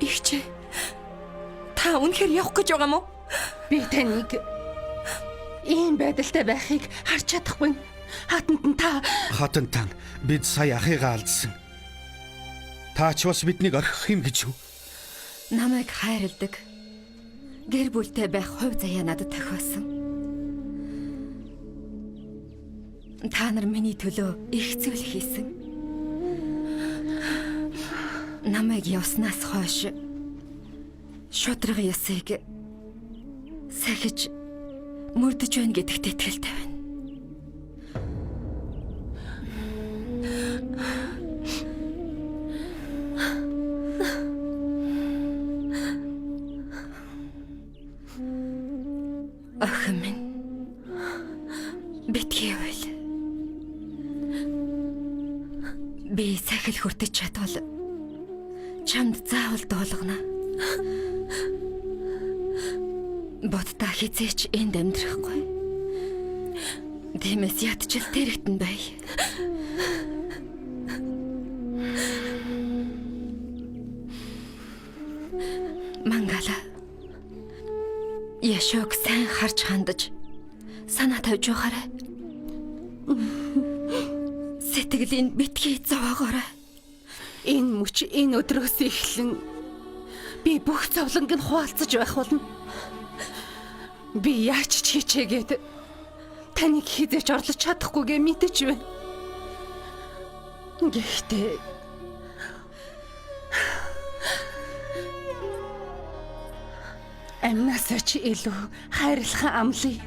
Игчээ. Та үнэхээр явах гэж байгаа мó? Би таныг ийм байдалтай байхыг харж чадахгүй. Хатантан бид сая ахыгаа алдсан. Та ч бас биднийг орхих юм гэж юу? Намайг хайрладаг. Гэр бүлтэй байх хувь заяа надад тохиосон. Та нар миний төлөө их зүйл хийсэн. Намайг явснаас хойш шудраг ясыг сахиж мөрдөж байна гэдэгт итгэлтэй байна. Охин минь битгий байл. Би сахил хүртэж чадвал чамд заавал дуулгана. Боддоо хизээч энд амьдрахгүй. Тиймээс ядчил тэрэгтэн бай. Мангала Яшог сайн харж хандаж санаа тавьж байгаарай. Сэтгэлийн битгий зовоогоорой. Энэ мөч энэ өдрөөс эхлэн би бүх зовлонг нь хуваалцаж байх болно. Би яаж ч хичээгээд таныг хизээч орлож чадахгүйгээ мэдэж байна. Гэхдээ амнасаа чи илүү хайрлах амлыг.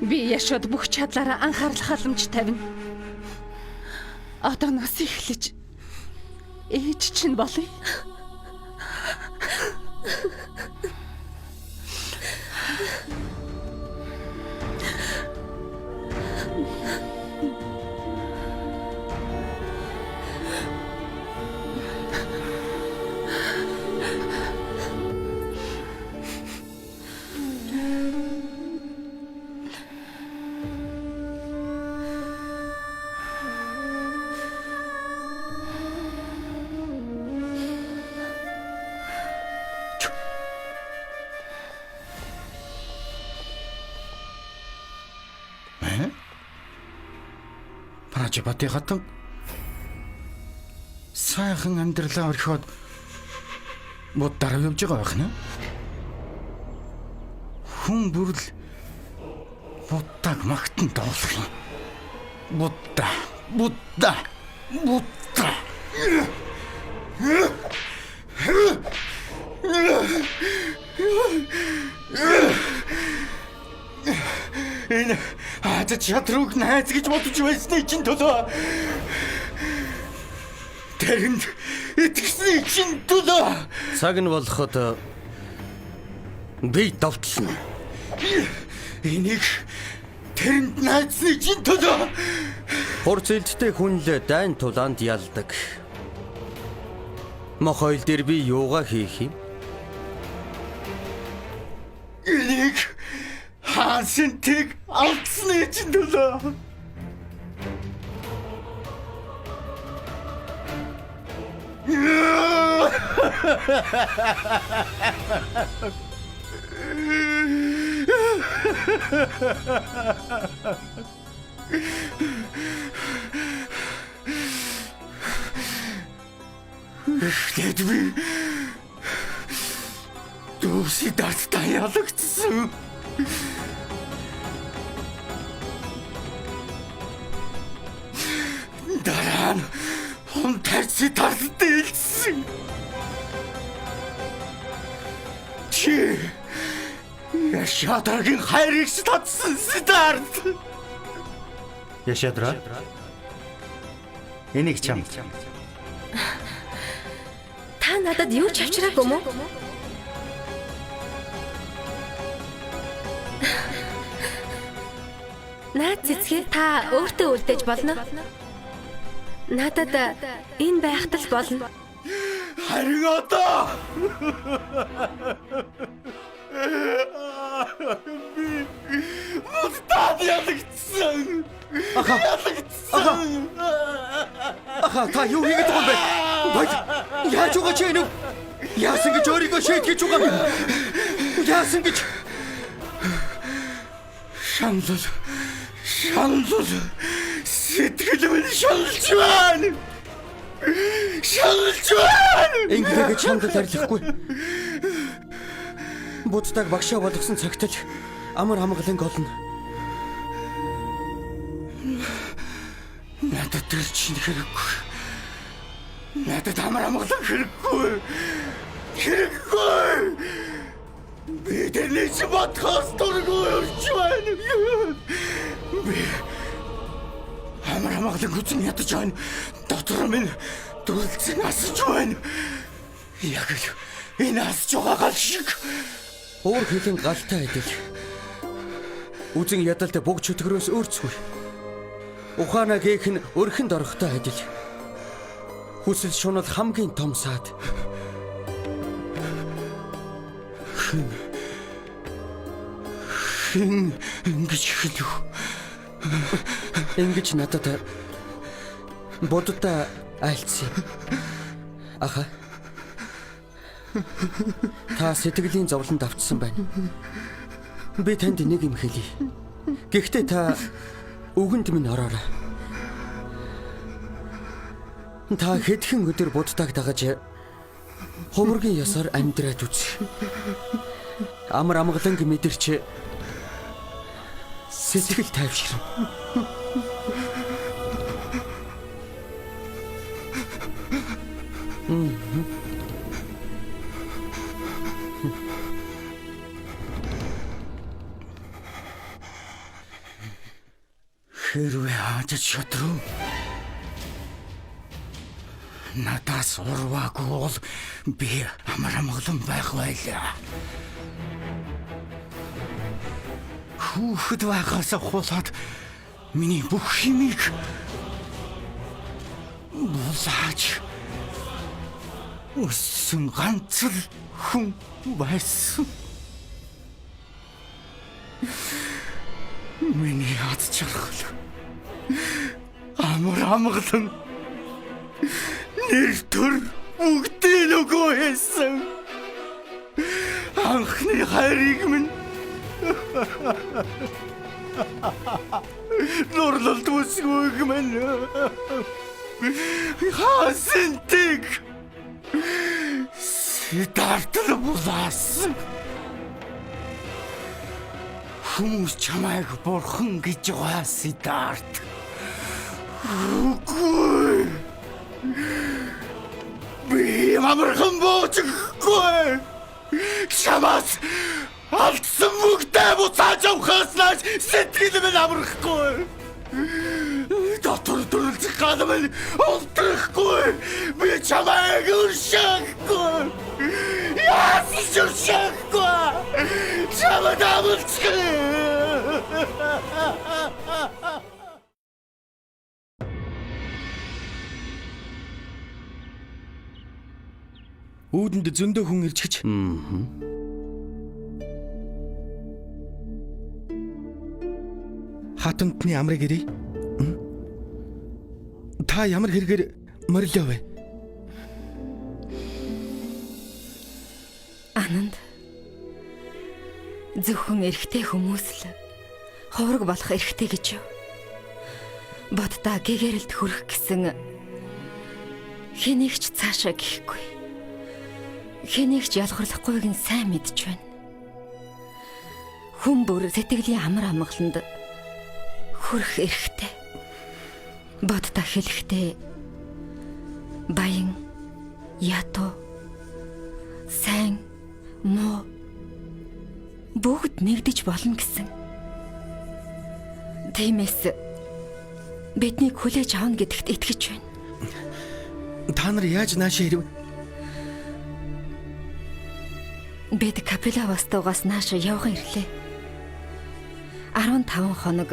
Би яшод бүх чадлаараа анхаарал халамж тавина. Одооноос эхлэж ээж чинь болъё. Прожибати хатан сайхан амьдралаа орхиод боддороо явж байгаа байх нь. Хүн бүрл буддаг магтан доолох юм. Будда. Энэ чадрууг найз гэж бодож байсны чинь төлөө. Тэрэнд итгэсний чинь төлөө. Цаг нь болоход би давтлна. Энийг тэрэнд найзны чинь төлөө. Хурцэлттэй хүн л дайн тулаанд ялдаг. Мохойл дээр би юугаа хийх юм? Энийг хаасынтыг алдсны чинь төлөө. Эхлээд би дүүси дартаа ялагдсан. Дараа нь хүн тарси тарсд илсэн. Чи Яшадрагийн хайрыг татсан Сидарт. Яшадра? Энийг чам. Та надад юу ч авчираагүй юм уу? Наад цэцгээ та өөртөө үлдээж болно. Надад энэ байхад л болно. Харин одоо би мустад ялагдсан. Аха та юу хийгээд байгаа юм бэ? Яаж угаач юм? Яасан гэж өөрийгөө шийтгэж байгаа юм. Яасан гэж Шанал. Сэтгэл минь шаналж байна. ингэж шандал арилахгүй. Буддаг багшаа болгосон цагт л амар амгалан голно. Надад тэр чинь хэрэггүй. Надад амар амгалан хэрэггүй. Би тэрний чи бодхоос дургүй явж байна. Би амар амгалан хүчин ядаж байна. Дотор минь дүүлцэн асаж байна. Яг л энэ асаж байгаа гал шиг. Өөр хилэн галтай адил. Үзэн ядалт бүгд чөтгөрөөс өөрцгүй. Ухаана гээх нь өрхөнд орохтой адил. Хүсэл шунал хамгийн том саад. Хин ингэж хэлв. Ингэж надад бодтой айлцсан. Аха. Та сэтгэлийн зовлонд автсан байна. Би танд нэг юм хэлье. Гэхдээ та үгэнд минь ороорой. Та хэдхэн өдөр буддаг дагаж хувиргийн ёсоор амьдраад үз. Амар амгаланг мэдэрч сэтгэл тайвширна. Хэрвээ хааж шатруу. Надаас урваагүй бол би амар амгалан байх байлаа. Хүүхэд байгаас хулаад миний бүх химийг булаач. Өссөн ганц л хүн байсан. Миний хад чархал. Амар амгалан. Нэр төр бүгдийг нөгөө хийсэн. Анхны хайрыг минь нурлалт үсгүйг минь хасэнтик сидартал булаасан. Хүмүүс чамайг бурхан гэж байгаа Сидарт. Үгүй. Би амархан боочгүй. Чамаас алдсан бүгдээ буцааж авахаас сэтгэл минь амархгүй. Дотор дүрлэх гал минь олдрахгүй. Би чамайг өршөхгүй. Яас өршөхгүй. Чамайг амарчгүй. Үүдэнд зөндөө хүн ирж гэж. Хатантны амрыг ирээ. Та ямар хэрэгээр морилоо вэ? Ананд. Зөвхөн эрэгтэй хүмүүс л хувраг болох эрэгтэй гэж юу? Боддоо гэгэрэлд хүрэх гэсэн хэнийг ч цаашаа гихгүй. Хэнийг ч ялгарлахгүйг нь сайн мэдж байна. Хүн бүр сэтгэлийн амар амгаланд хүрэх эрхтэй. Боддоо хэлэхдээ баян, ятуу, сайн, муу бүгд нэгдэж болно гэсэн. Тиймээс биднийг хүлээж авна гэдэгт итгэж байна. Та нар яаж наашаа ирэв? Бид Капела Востогоос нааша явган ирлээ. 15 хоног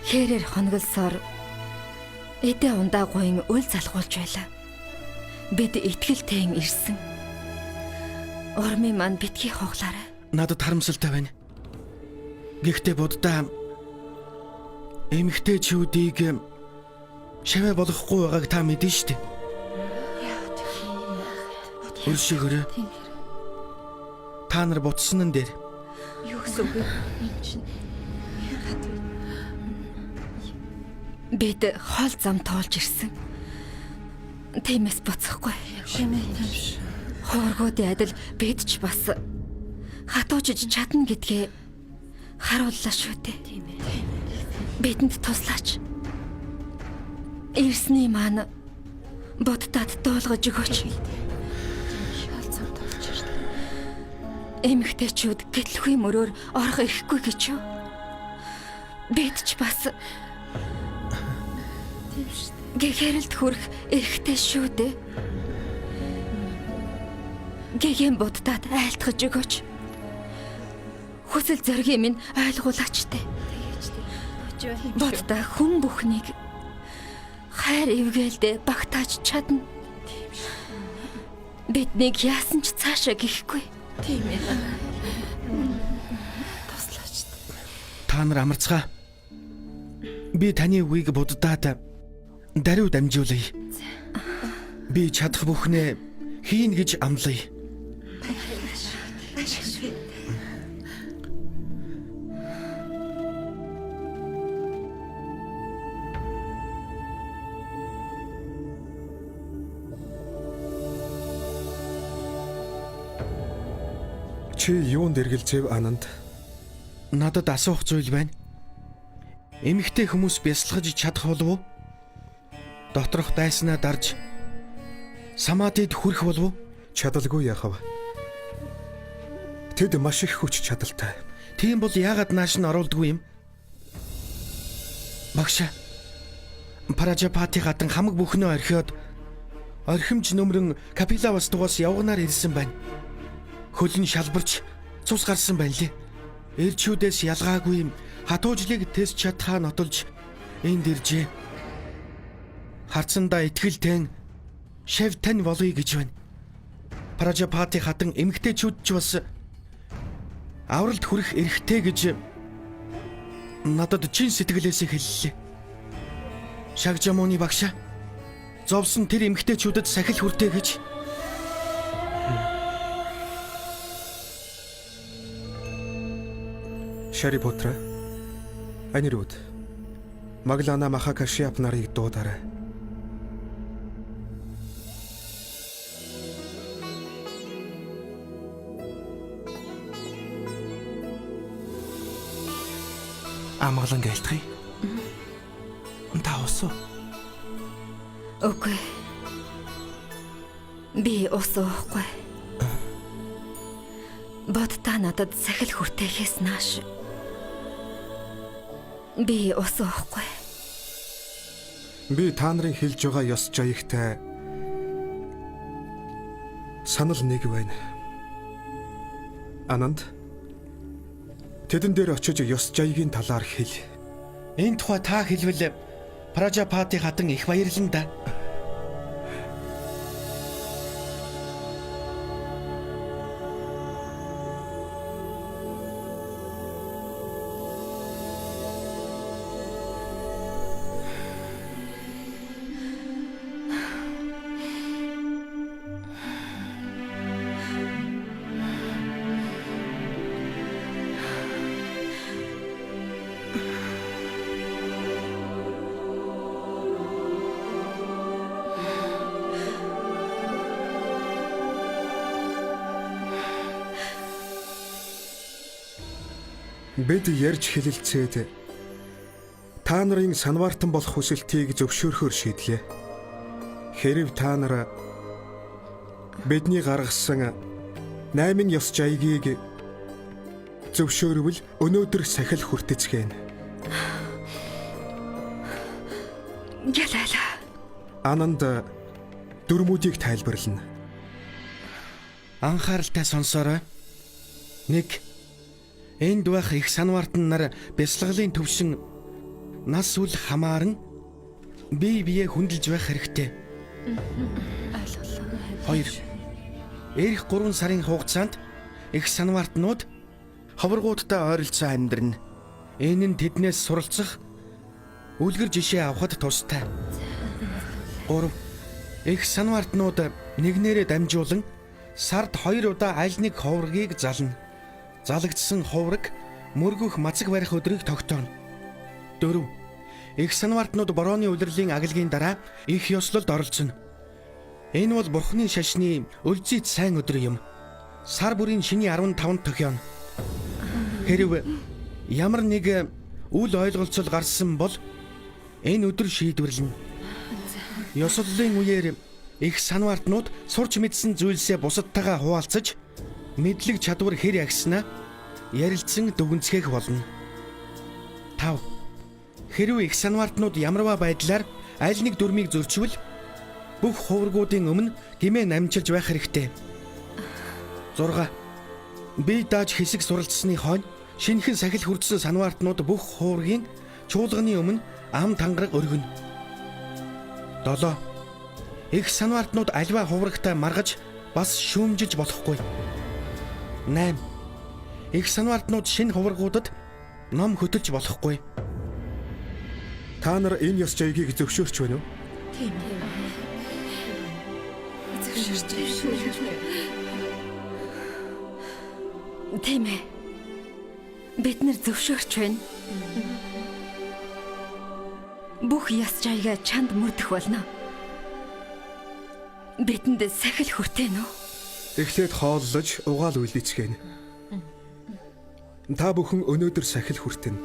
хэрээр хонголсоор эдэ ундаа гуйн үл залгуулж байлаа. Бид итгэлтэй ирсэн. Урмын манд битгий хоглаарай. Надад харамсалтай байна. Гэхдээ буддаа эмэгтэй чүүдийг шаваа болгохгүй байгааг та мэдэн штэ. Өршөөгөөрэй. Та нар буцсан нь дээр. Юу гэсэн үг вэ? Бид хоол зам тоолж ирсэн. Тиймээс буцахгүй. Хооргуудын адил бид ч бас хатуужиж чадна гэдгээ харууллаа шүү дээ. Бидэнд туслаач. Ирсний маань бодтаад дуулгаж өгөөч. Эмэгтэйчүүд гэтлэхүй мөрөөр орох ирэхгүй гэж юу? Бид ч бас гэгэрэлд хүрэх эрэхтэй шүү дээ. Гэгээн буддаад айлтгаж өгөөч. Хүсэл зоригийн минь ойлгуулаач дээ. Будда хүн бүхнийг хайр эвгээлдээ багтааж чадна. Биднийг яасан ч цаашаа гихгүй. Тийм ээ. Туслаач. Та нар амарцгаа. Би таны үгийг буддаад даруй дамжуулъя. Би чадах бүхнээ хийн гэж амлая. Чи юунд эргэлзэв Ананд? Надад асуух зүйл байна. Эмэгтэй хүмүүс бясалгаж чадах болов уу? Доторх дайснаа дарж самадид хүрэх болов уу? Чадалгүй яхав. Тэд маш их хүч чадалтай. Тийм бол яагаад нааш нь оруулдгүй юм? Багш. Паражапати хатан хамаг бүхнөө орхиод орхимж нөмрөн Капилавас дугаас явганаар ирсэн байна. Хөлн шалбарч цус гарсан байна лээ. Элчүүдээс ялгаагүй хатуужлыг тэсч чадхаа нотолж энд иржээ. Харцсандаа итгэлтэн шав тань болъё гэж байна. Паражапати хатан эмэгтэйчүүд ч бас авралт хүрэх эрхтэй гэж надад чин сэтгэлээсээ хэллээ. Шагжамууны багш зовсон тэр эмэгтэйчүүдэд сахил хүртээ гэж. Шарипутра, Анируд, Маглана Махакашиап нарыг дуудаарай. Амгалан гэлтгий. Та усуу. Үгүй. Би усуухгүй. Бодтаа надад сахил хүртээхээс нааш. Би усуухгүй. Би та нарын хэлж байгаа ёс жаягтай санал нэг байна. Ананд, тэдэн дээр очиж ёс жаягийн талаар хэл. Энэ тухай та хэлвэл Паражапати хатан их баярлан да. Бид ярьж хэлэлцээд та нарын санваартан болох хүсэлтийг зөвшөөрөхөөр шийдлээ. Хэрв та нар бидний гаргасан 8 ёс жаягийг зөвшөөрвөл өнөөдөр сахил хүртэцгээнэ. Гэлэла. Ананд дөрмүүдийг тайлбарлана. Анхааралтай сонсоорой. 1. Энд байх их санваартан нар бясалгалын төвшин нас үл хамааран бие бие хүндэлж байх хэрэгтэй. 2. Ирэх 3 сарын хугацаанд их санваартнууд ховргуудтай ойролцоо амьдрна. Энэ нь тэднээс суралцах, үлгэр жишээ авахд тустай. 3. Их санваартнууд нэгнээрээ дамжуулан Сард 2 удаа аль нэг ховргийг зална. Залагдсан ховрог мөргөх мацаг барих өдрийг тогтооно. 4. Их санвартнууд борооны улирлын аглалгийн дараа их ёслолд оролцоно. Энэ бол бурхны шашны өлзийт сайн өдөр юм. Сар бүрийн шиний 15 тохионо. Хэрв ямар нэг үл ойлголцол гарсан бол энэ өдөр шийдвэрлэнэ. Ёслолын үеэр их санвартнууд сурч мэдсэн зүйлсээ бусадтайгаа хуваалцаж мэдлэг чадвар хэр агснаа ярилцсан дүгнцгэх болно. 5. Хэрв их санвартнууд ямарваа байдлаар аль нэг дүрмийг зөрчвөл бүх хувргуудын өмнө гимээ намжилж байх хэрэгтэй. 6. Бие дааж хэсэг суралцсны хойно шинэхэн сахил хүрдсэн санвартнууд бүх хувргийн чуулганы өмнө ам тангараг өргөнө. 7. Их санвартнууд альва хуврагтай маргаж бас шүүмжиж болохгүй. 8. Их санвартнууд шинэ хуврагуудад ном хөтөлж болохгүй. Та нар энэ ёс жаягийг зөвшөөрч байна уу? Тийм ээ. Зөвшөөрч. Тийм ээ. Бид нэр зөвшөөрч байна. Бүх яс жаягаа чанд мөрдөх болно. Бидэнд сахил хүртэн үү? Эхлээд хооллож угаал үйлдэцгээнэ. Та бүхэн өнөөдөр сахил хүртэн.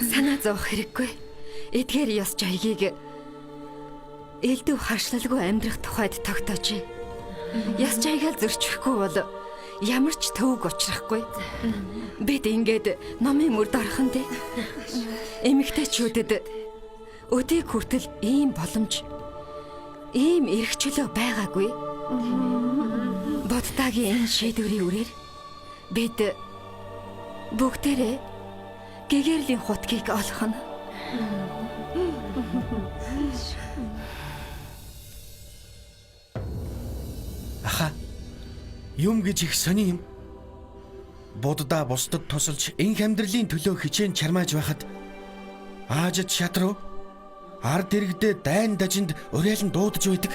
Санаа зовох хэрэггүй. Эдгээр ёс жаягийг элдв харшлалгүй амьдрах тухайд тогтоож. Яс жаягаа зөрчихгүй бол ямар ч төвөг учрахгүй. Бид ингээд номын мөрд орхон дээ. Эмэгтэйчүүдэд өдийг хүртэл ийм боломж, ийм эрх чөлөө байгаагүй. Бодтагийн энэ шийдвэрийн үрээр бид бүгдээрээ гэгэрлийн хутгийг олгоно. Аха. Юм гэж их сони юм. Буддаа бусдад тусалж энх амьдралын төлөө хичээн чармааж байхад аажид шатруу ард иргэдээ дайн дажинд уриалан дуудаж байдаг.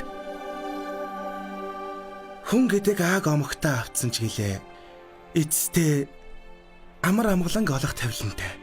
Хүн гэдэг ааг омогтаа автсан ч гэлээ. Эцэстээ амар амгаланг олох тавилантай.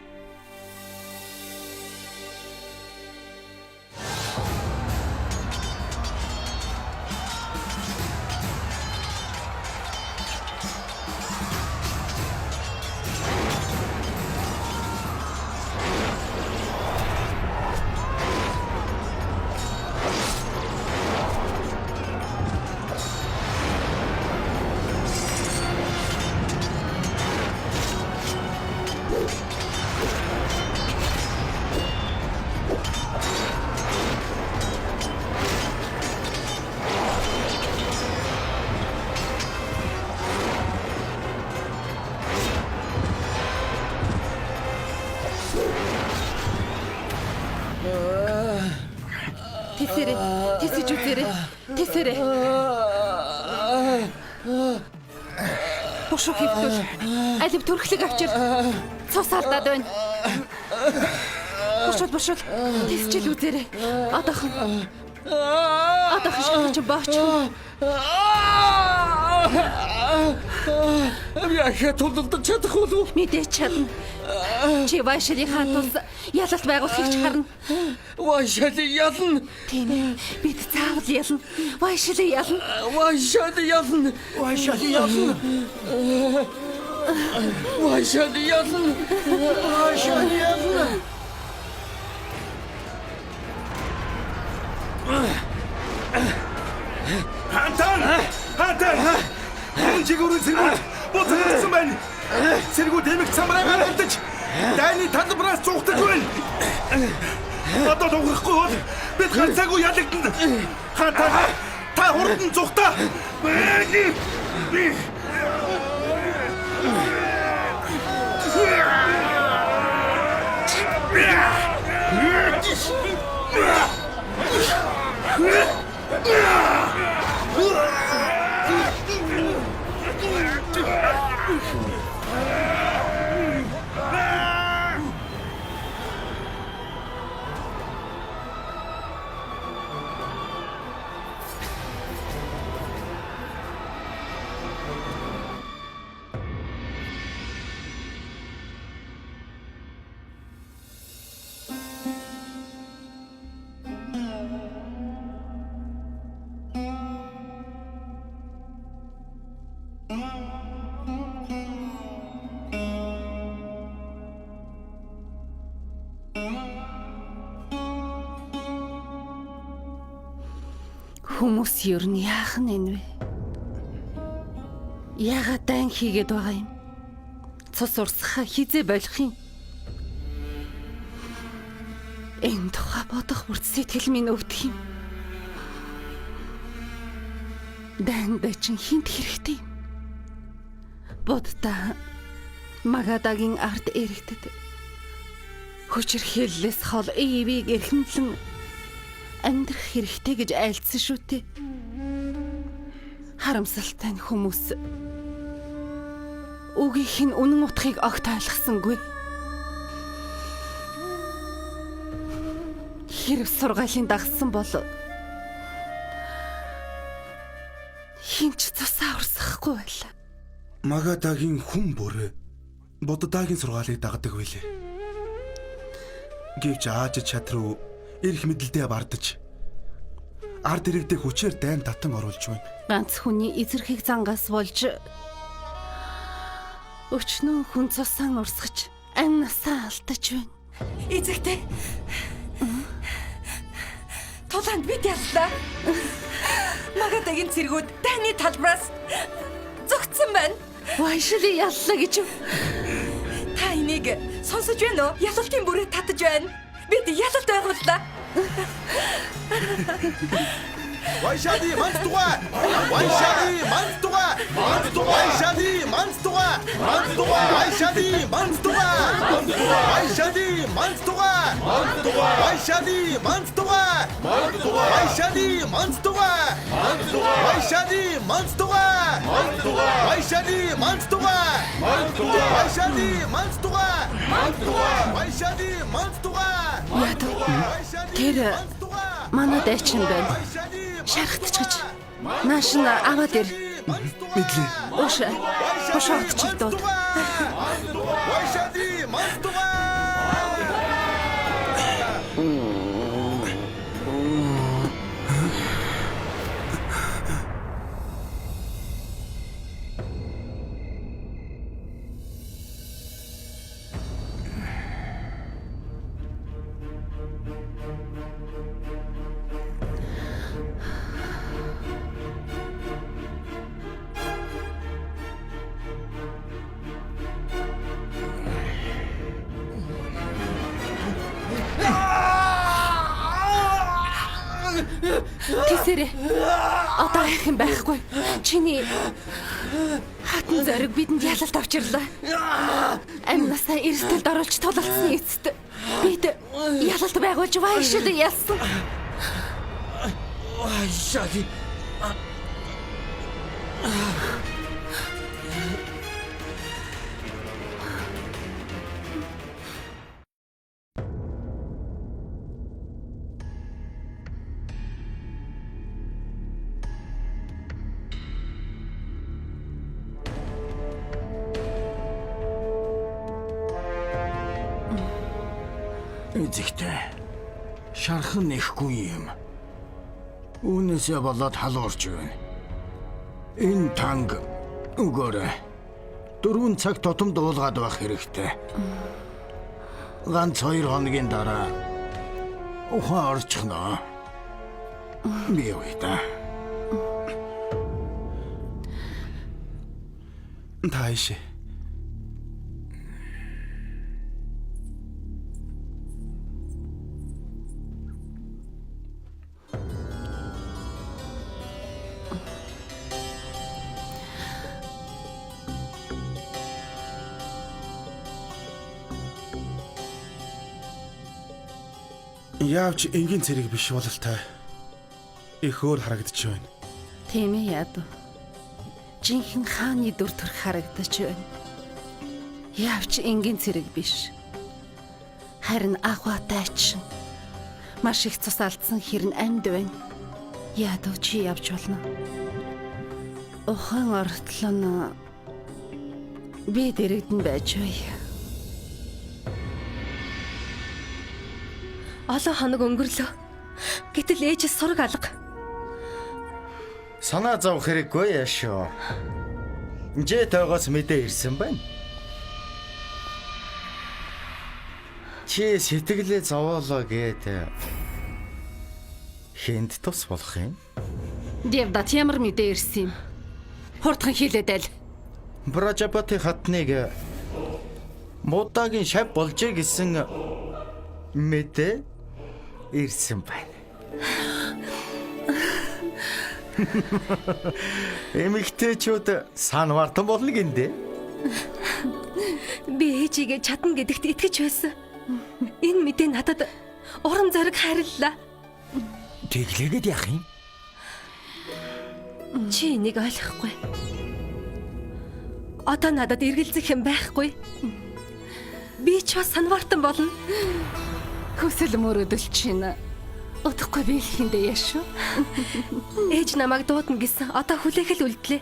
Тэсэрэ. Бушуу хэвдүүл. Алив төрхлөг авчир. Цус алдаад байна. Бушуу. Тэсчил үзээрэй. Одоохон шахаж бооч. Яхаа тулдалж чадах уу? Мэдээч чадна. Чи Вайшалийнхаа тус ялалт байгуулахыг ч харна. Вайшал ялна. Тийм ээ. Бид заавал ялна. Вайшал ялна. Вайшал ялна. Вайшал ялна. Вайшал ялна. Вайшал ялна. Хантан! Энэ жигүүрэн сэргүүд буцагдсан байна. Сэргүүд эмэг цамраа гаргадаж дайны талбараас цугтаж байна. Одоо дуурахгүй бол бид ганцаагүй ялагдана. Хантан та хурдан цугтаа. Хүмүүс ер нь яах нь вэ? Яагаад дан хийгээд байгаа юм? Цус урсахаа хизээ болох юм? Энэ тухай бодох бүрт сэтгэл минь өвдөх юм. Дандаа чин хинт хэрэгтэй юм. Буддаа Магадагийн ард эрэгтэд хүчирхийллээс хол ивийг эрхэмлэн амьдрах хэрэгтэй гэж айлдсан шүү дээ. Харамсалтай нь хүмүүс үгийнх нь үнэн утгыг огт ойлгосонгүй. Хэрэг сургаалын дагсан бол хинч цусаа урсахгүй байлаа. Магадагийн хүн бүр Буддагийн сургаалыг дагдаг байлээ. Гэвч ааж чадруу эрх мэдэлдээ бардаж ард иргэдээ хүчээр дайн татан оруулж байна. Ганц хүний эзэрхийг зангаас болж өчнөө хүн цусaan урсгаж амнасаа алдаж байна. Эзэгтэй. Тулаанд бид яллаа. Магадагийн цэргүүд таны талбараас зогтсон байна. Вайшли яллаа гэж юу? Та энийг сонсож байна уу? Ялалтын бүрээ татаж байна. Бид ялалт байгууллаа. Вайшади манстуга! Вайшади манстуга! Вайшади манстуга! Вайшади манстуга! Вайшади манстуга! Вайшади манстуга! Вайшади манстуга! Вайшади манстуга! Вайшади манстуга! Вайшади манстуга! Вайшади манстуга! Тэр манай дайчин байна. Шархтчихж. Нааш нь аваад ир. Мэдлээ. Бушаадчих дууд. Вайшади манстуга! Тэсэрэ. Одоо их юм байхгүй. Чиний хатан зориг бидэнд ялалт авчирлаа. Амнасаа эрсдэлд оруулж тулалцсан эцэст бид ялалт байгуулж Вайшли ялсан. Вайшли. Эзэгтэй. Шархан нэхгүй юм. Үүнээсээ болоод халуурч байна. Энэ танг өгөөрэй. 4 цаг тутам дуулгаад байх хэрэгтэй. Ганц 2 хоногийн дараа ухаан орчихно. Би уйда. Тааши. Яавч энгийн цэрэг биш бололтой. Их өөр харагдаж байна. Тийм ээ яад. Жинхэнэ хааны дүр төрх харагдаж байна. Яавч энгийн цэрэг биш. Харин агуутай ч маш их цус алдсан хэрн амьд байна. Яад чи явж болно. Ухаан ортол нь би дэрэгдэн байж бай. Олон хоног өнгөрлөө. Гэтэл ээжээс сураг алга. Санаа зовх хэрэггүй яашаа. Жэтойгоос мэдээ ирсэн байна. Чи сэтгэлээ зовоолоо гээд хэнд тус болох юм? Девдат ямар мэдээ ирсэн юм? Хурдхан хэлээд айл. Прожапати хатныг Буддагийн шав болжээ гэсэн мэдээ ирсэн байна. Эмэгтэйчүүд санвартан болно гиндэ. Би ээжигээ чадна гэдэгт итгэж байсан. Энэ мэдээ надад урам зориг хайрлалаа. Тэглээгээд яах юм? Чи энийг ойлгохгүй. Одоо надад эргэлзэх юм байхгүй. Би ч бас санвартан болно. Хүсэл мөрөдөл чинь удахгүй биелэхэндээ яаш шүү. Ээж намайг дуудана гэсэн одоо хүлээхэл үлдлээ.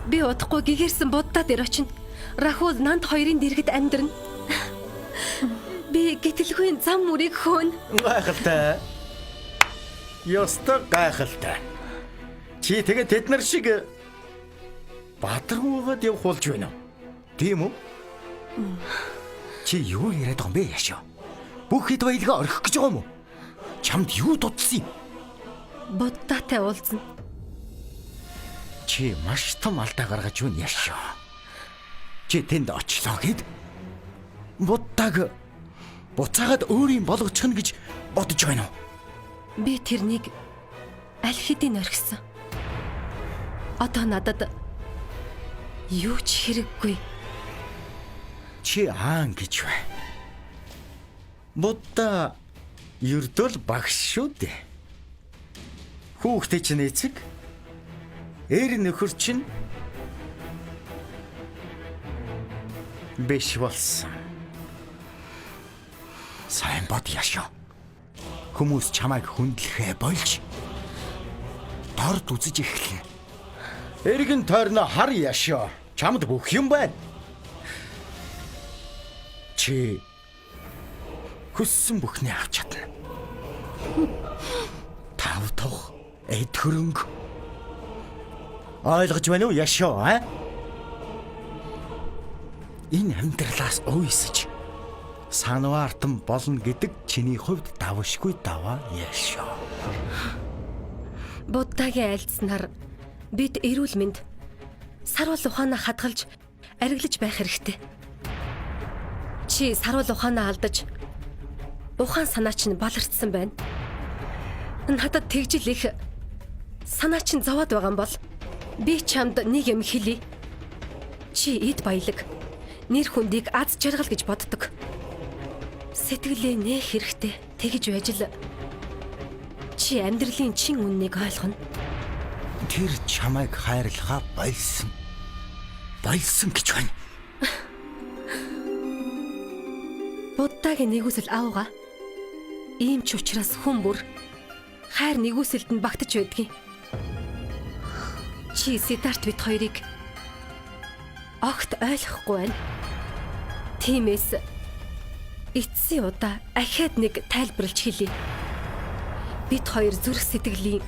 Би удахгүй гэгэрсэн Будда дээр очино. Рахул Нанд хоёрын дэргэд амьдрна. Би гítэлгүй зам мөрийг хөөн. Гайхалтай. Ёстой гайхалтай. Чи тэгээ тэд нар шиг баатаргуугаад явах болж байна уу? Тийм үү? Чи юу яриад байгаа юм бэ яшаа? Бүх хэд баялгаа орхих гэж байгаа юм уу? Чамд юу дутсан юм? Буддатай уулзна. Чи маш том алдаа гаргаж байна яшаа. Чи тэнд очлоо гэд Буддаг буцаагаад өөрийн болгочихно гэж бодож байна уу? Би тэрнийг аль хэдийн орхисон. Одоо надад юу ч хэрэггүй. Чи аан гэж бай. Будда ердөл багш шүү дээ. Хүүхдээ чинь эцэг, эр нөхөр чинь биш болсон. Сайн бод яшаа. Хүмүүс чамайг хүндлэхээ болж дорд үзэж эхлэв. Эргэн тойрно хар яшаа. Чамд бүх юм байна. Чи хүссэн бүхнээ авч чадна. Тав тох эд хөрөнгө. Ойлгож байна уу яшаа? Энэ амьдралаас уйсаж санваартан болно гэдэг чиний хувьд давшгүй даваа яшаа. Буддагийн айлдснаар бид эрүүл мэнд сарвал ухаанаа хадгалж ариглаж байх хэрэгтэй. Чи сарвал ухаанаа алдаж ухаан санаа чинь баларцсан байна. Надад тэгжил их санаа чинь зовоод байгаа юм бол би чамд нэг юм хэлье. Чи эд баялаг нэр хүндийг аз жаргал гэж боддог. Сэтгэлээ нээх хэрэгтэй тэгж байж л чи амьдралын чин үннийг ойлгоно. Тэр чамайг хайрлахаа болсон гэж байна. Буддагийн нэгүсэл аавга ийм ч учраас хүн бүр хайр нэгүсэлд нь багтаж байдгийг. Чи Сиддарт бит хоёрыг огт ойлгохгүй байна. Тиймээс эцсийн удаа ахаад нэг тайлбарлаж хэлье. Бид хоёр зүрх сэтгэлийн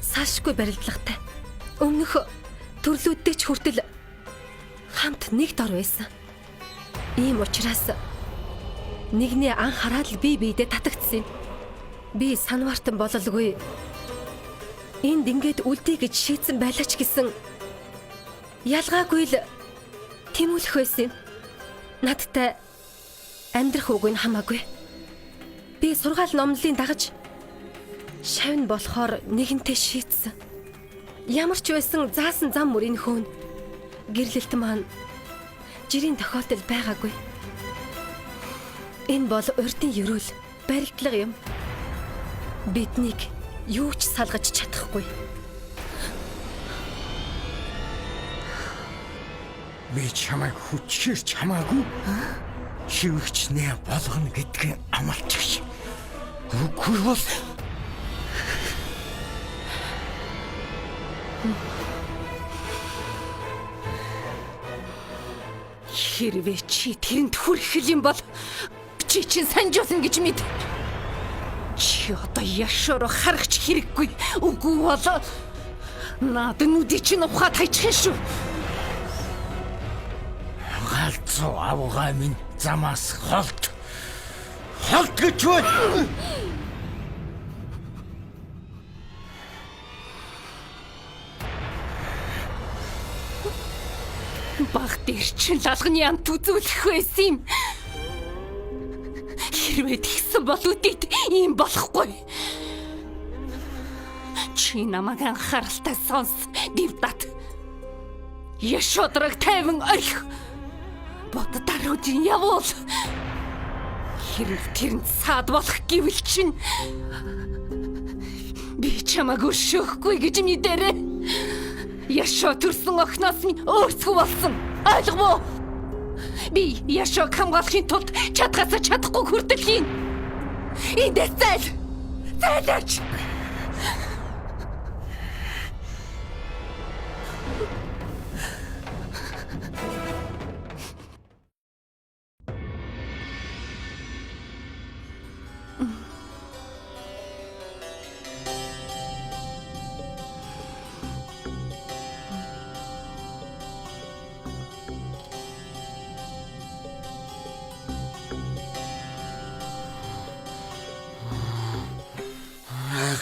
салшгүй барилдлагатай. Өмнөх төрлүүдтэй ч хүртэл хамт нэг дор байсан. Ийм учраас нэгний анхаарал бие биедээ татагдсан юм. Би санвартан бололгүй. Энд ингээд үлдээ гэж шийдсэн байлаа ч гэсэн ялгаагүй л тэмүүлэх байсан юм. Надтай амьдрах үгүй нь хамаагүй. Би сургаал номлолын дагаж шавн болохоор нэгэнтээ шийдсэн. Ямар ч байсан заасан зам мөрийн хөөн гэрлэлт маань жирийн тохиолдол байгаагүй. Энэ бол урдын ерөөл барилдлага юм. Биднийг юу ч салгаж чадахгүй. Би чамайг хүчээр чамаагүй шивгч нэ болгоно гэдгийг амлчих. Үгүй бол хэрвээ чи тэрэнд хүрэх юм бол чи чинь санжуулна гэж мэд. Чи одоо яшоор харагч хэрэггүй. Үгүй бол наад нүдий чинь ухаад хайчих шүү. галзуу авгаа минь замаас холт гэж байна. Баг дээр чинь лалганы амт үзүүлэх байсан юм. Хэрвээ тэгсэн бол үдийд ийм болохгүй. Чи намайг анхааралтай сонс, Дивдат. Яшодрог тайван орхи. Боддоор үдийн явуул. Хэрэг тэрэнд саад болох гэвэл чинь би чамайг өшөөхгүй гэж мэдэрээ. Яшоо төрсөн охноос минь өөрсгөө болсон. Ойлгов уу? Би Яшоог хамгаалахын тулд чадхаас чадахгүй хүртэл хийн. Эндээс зайлаач.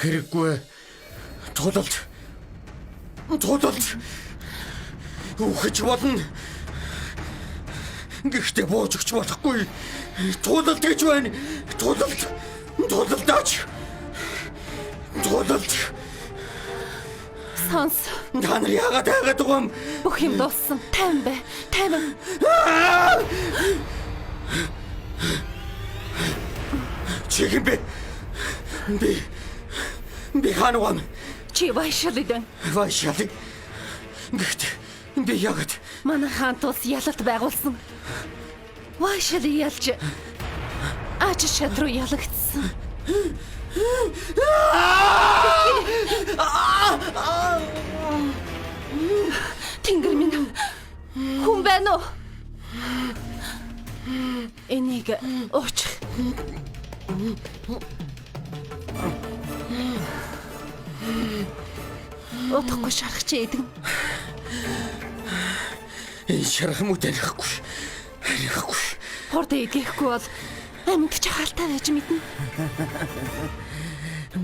Хэрэггүй. Тулалт. Үхэж болно. Гэхдээ бууж өгч болохгүй. Тулалт гэж байна. Тулалдаач. Сонс. Та нар яагаад байгаа юм? Бүх юм дууссан. Тайван бай. Тайван. Чихэн бэ? Би хаанугам? Чи Вайшалид байна. Вайшалид. Гэхдээ би яагаад? Манай хаант ус ялалт байгуулсан. Вайшалид ялж ачаад руу ялагдсан. Тэнгэр минь хүн байна уу? Энийг уучих. Отохгүй шарах чи эдэг. Энэ шарах юм уу танихгүй. Хорд идэхгүй бол амьд чахалтай байж мэднэ.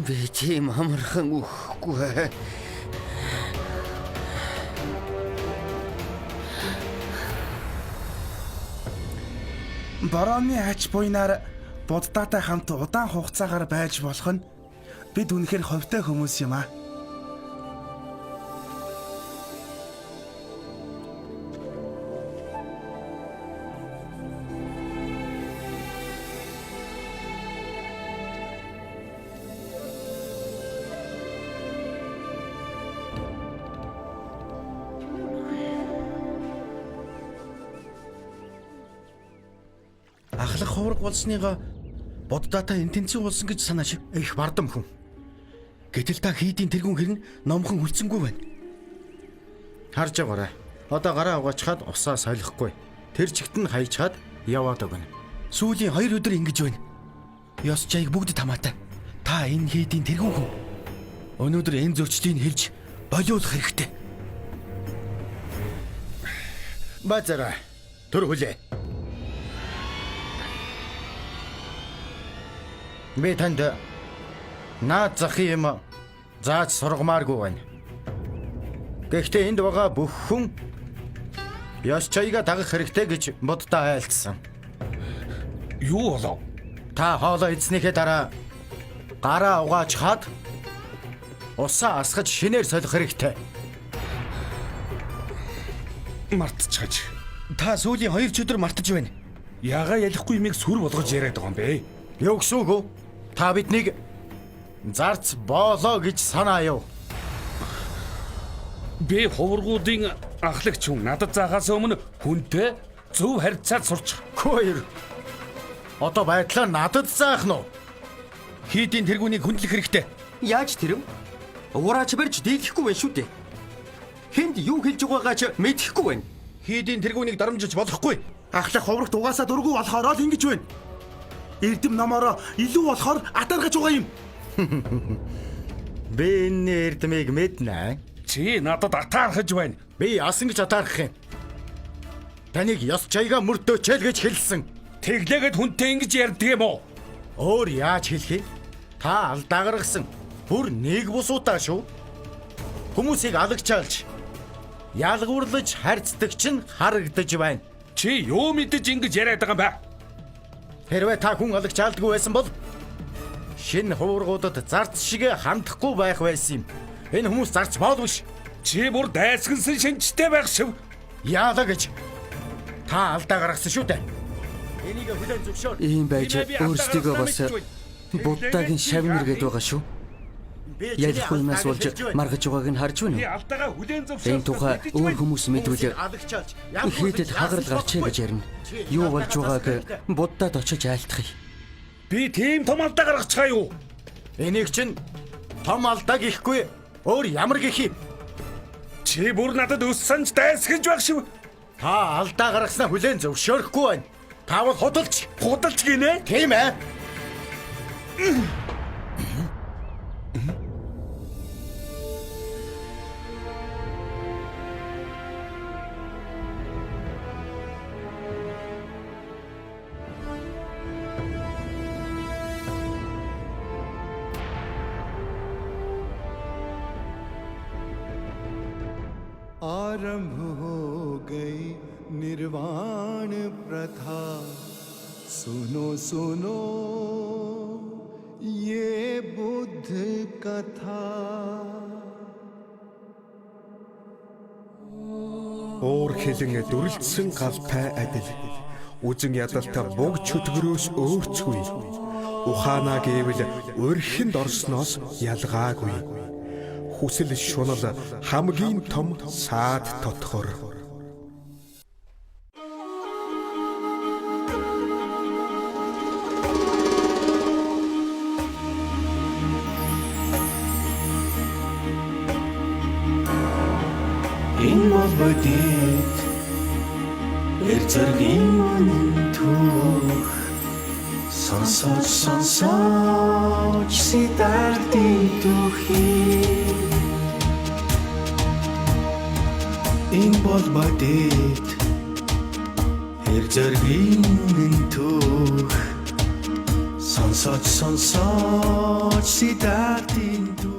Би тийм амархан үхэхгүй. Барооны ач буйнаар Буддаатай хамт удаан хугацаагаар байж болох нь бид үнэхээр ховтой хүмүүс юм аа. Ахлах хувраг болсныгаа Буддаатай интенсив болсон гэж санааш их бардам хүн. Гэтэл та хийдийн тэргүүн хэрн номхон хүлцэнгүй байна. Харж байгаарай. Одоо гараа угаачхаад усаа солихгүй. Тэр чигт нь хайчаад яваад өгнө. Сүүлийн 2 өдөр ингэж байна. Ёс жайг бүгд тамаатай. Та энэ хийдийн тэргүүн хүн. Өнөөдөр энэ зөрчдийг хэлж болиулах хэрэгтэй. Базара. Төр хүлээ. Би танд наад захын юм зааж сургамааргүй байна. Гэхдээ энд байгаа бүх хүн ёс чаяга дагах хэрэгтэй гэж Буддаа айлтсан. Юу болов? Та хоолоо идснийхээ дараа гараа угаачхаад усаа асгаж шинээр солих хэрэгтэй. Мартчихаж. Та сүүлийн 2 өдөр мартаж байна. Ягаа ялахгүй юмыг сүр болгож яриад байгаа юм бэ? Юу гэсэн үг вэ? Та биднийг зарц боолоо гэж санаа яв. Би хувргуудын ахлагч хүн надад заагаас өмнө хүнтэй зөв харьцаад сурч. Хоёр. Одоо байдлаа надад заах нь уу? Хийдийн тэргүүнийг хүндлэх хэрэгтэй. Яаж тэрэв? Ураач барьж дийлэхгүй байх шүү дээ. Хэнд юу хэлж байгаагаа ч мэдэхгүй байна. Хийдийн тэргүүнийг дарамжилж болохгүй. Ахлах хуврагт угаасаа дургүй болохоор л ингэж байна. Эрдэм номороо илүү болохоор атаргаж байгаа юм. Би энэ эрдмийг мэднэ. Чи надад атаархаж байна. Би асан гэж атаарах юм. Таныг ёс чаяга мөрдөөчэй гэж хэлсэн. Тэглээгээд хүнтэй ингэж ярьдаг юм уу? Өөр яаж хэлэх юм? Та алдаа гаргасан. Бүр нэг бус удаа шүү. Хүмүүсийг алагчаалж Ялгуурлаж харьцдаг чинь харагдаж байна. Чи юу мэдэж ингэж яриад байгаа юм бэ? Хэрвээ та хүн олагч алдгүй байсан бол шинэ хувургуудад зарц шиг хандахгүй байх байсан юм. Энэ хүмүүс зарц боолгүй ш. Чи бүр дайсгансан шинжтэй байх шив. Яалаа гэж та алдаа гаргасан шүү дээ. Энийг хүлээн зөвшөөр. Ийм байж өөрсдийгөө бас Буддагийн шавнар гээд байгаа шүү. Ялах юмас болж маргаж байгааг нь харж байна уу? Алдаагаа хүлээн зөвшөөр. Энэ тухай өөр хүмүүс мэдвэл хийдэд хагарал гарчээ гэж ярина. Юу болж байгааг Буддад очиж айлтгая. Би тийм том алдаа гаргачихаа юу? Энийг чинь том алдаа гэхгүй өөр ямар гэх юм? Чи бүр надад өс санж дайсгаж байх шив. Та алдаа гаргаснаа хүлээн зөвшөөрөхгүй байна. Та бол худалч гинэ? Тийм ээ. आरंभ हो गई निर्वाण प्रथा सुनो सुनो ये बुद्ध कथा Уур хилэн дүрлцсэн галтай адил үзэн ядалтай буг чөтгөрөөс өөрцгүй. Ухаанаа гэвэл өрхөнд орсноос ялгаагүй. Хүсэл шунал хамгийн том саад тотхор. Энэ бол бодит эрзэргийн түүх сонсож сидартын түүхий Энэ бол бодит эрзэргийн түүх сонсож сидартын түүх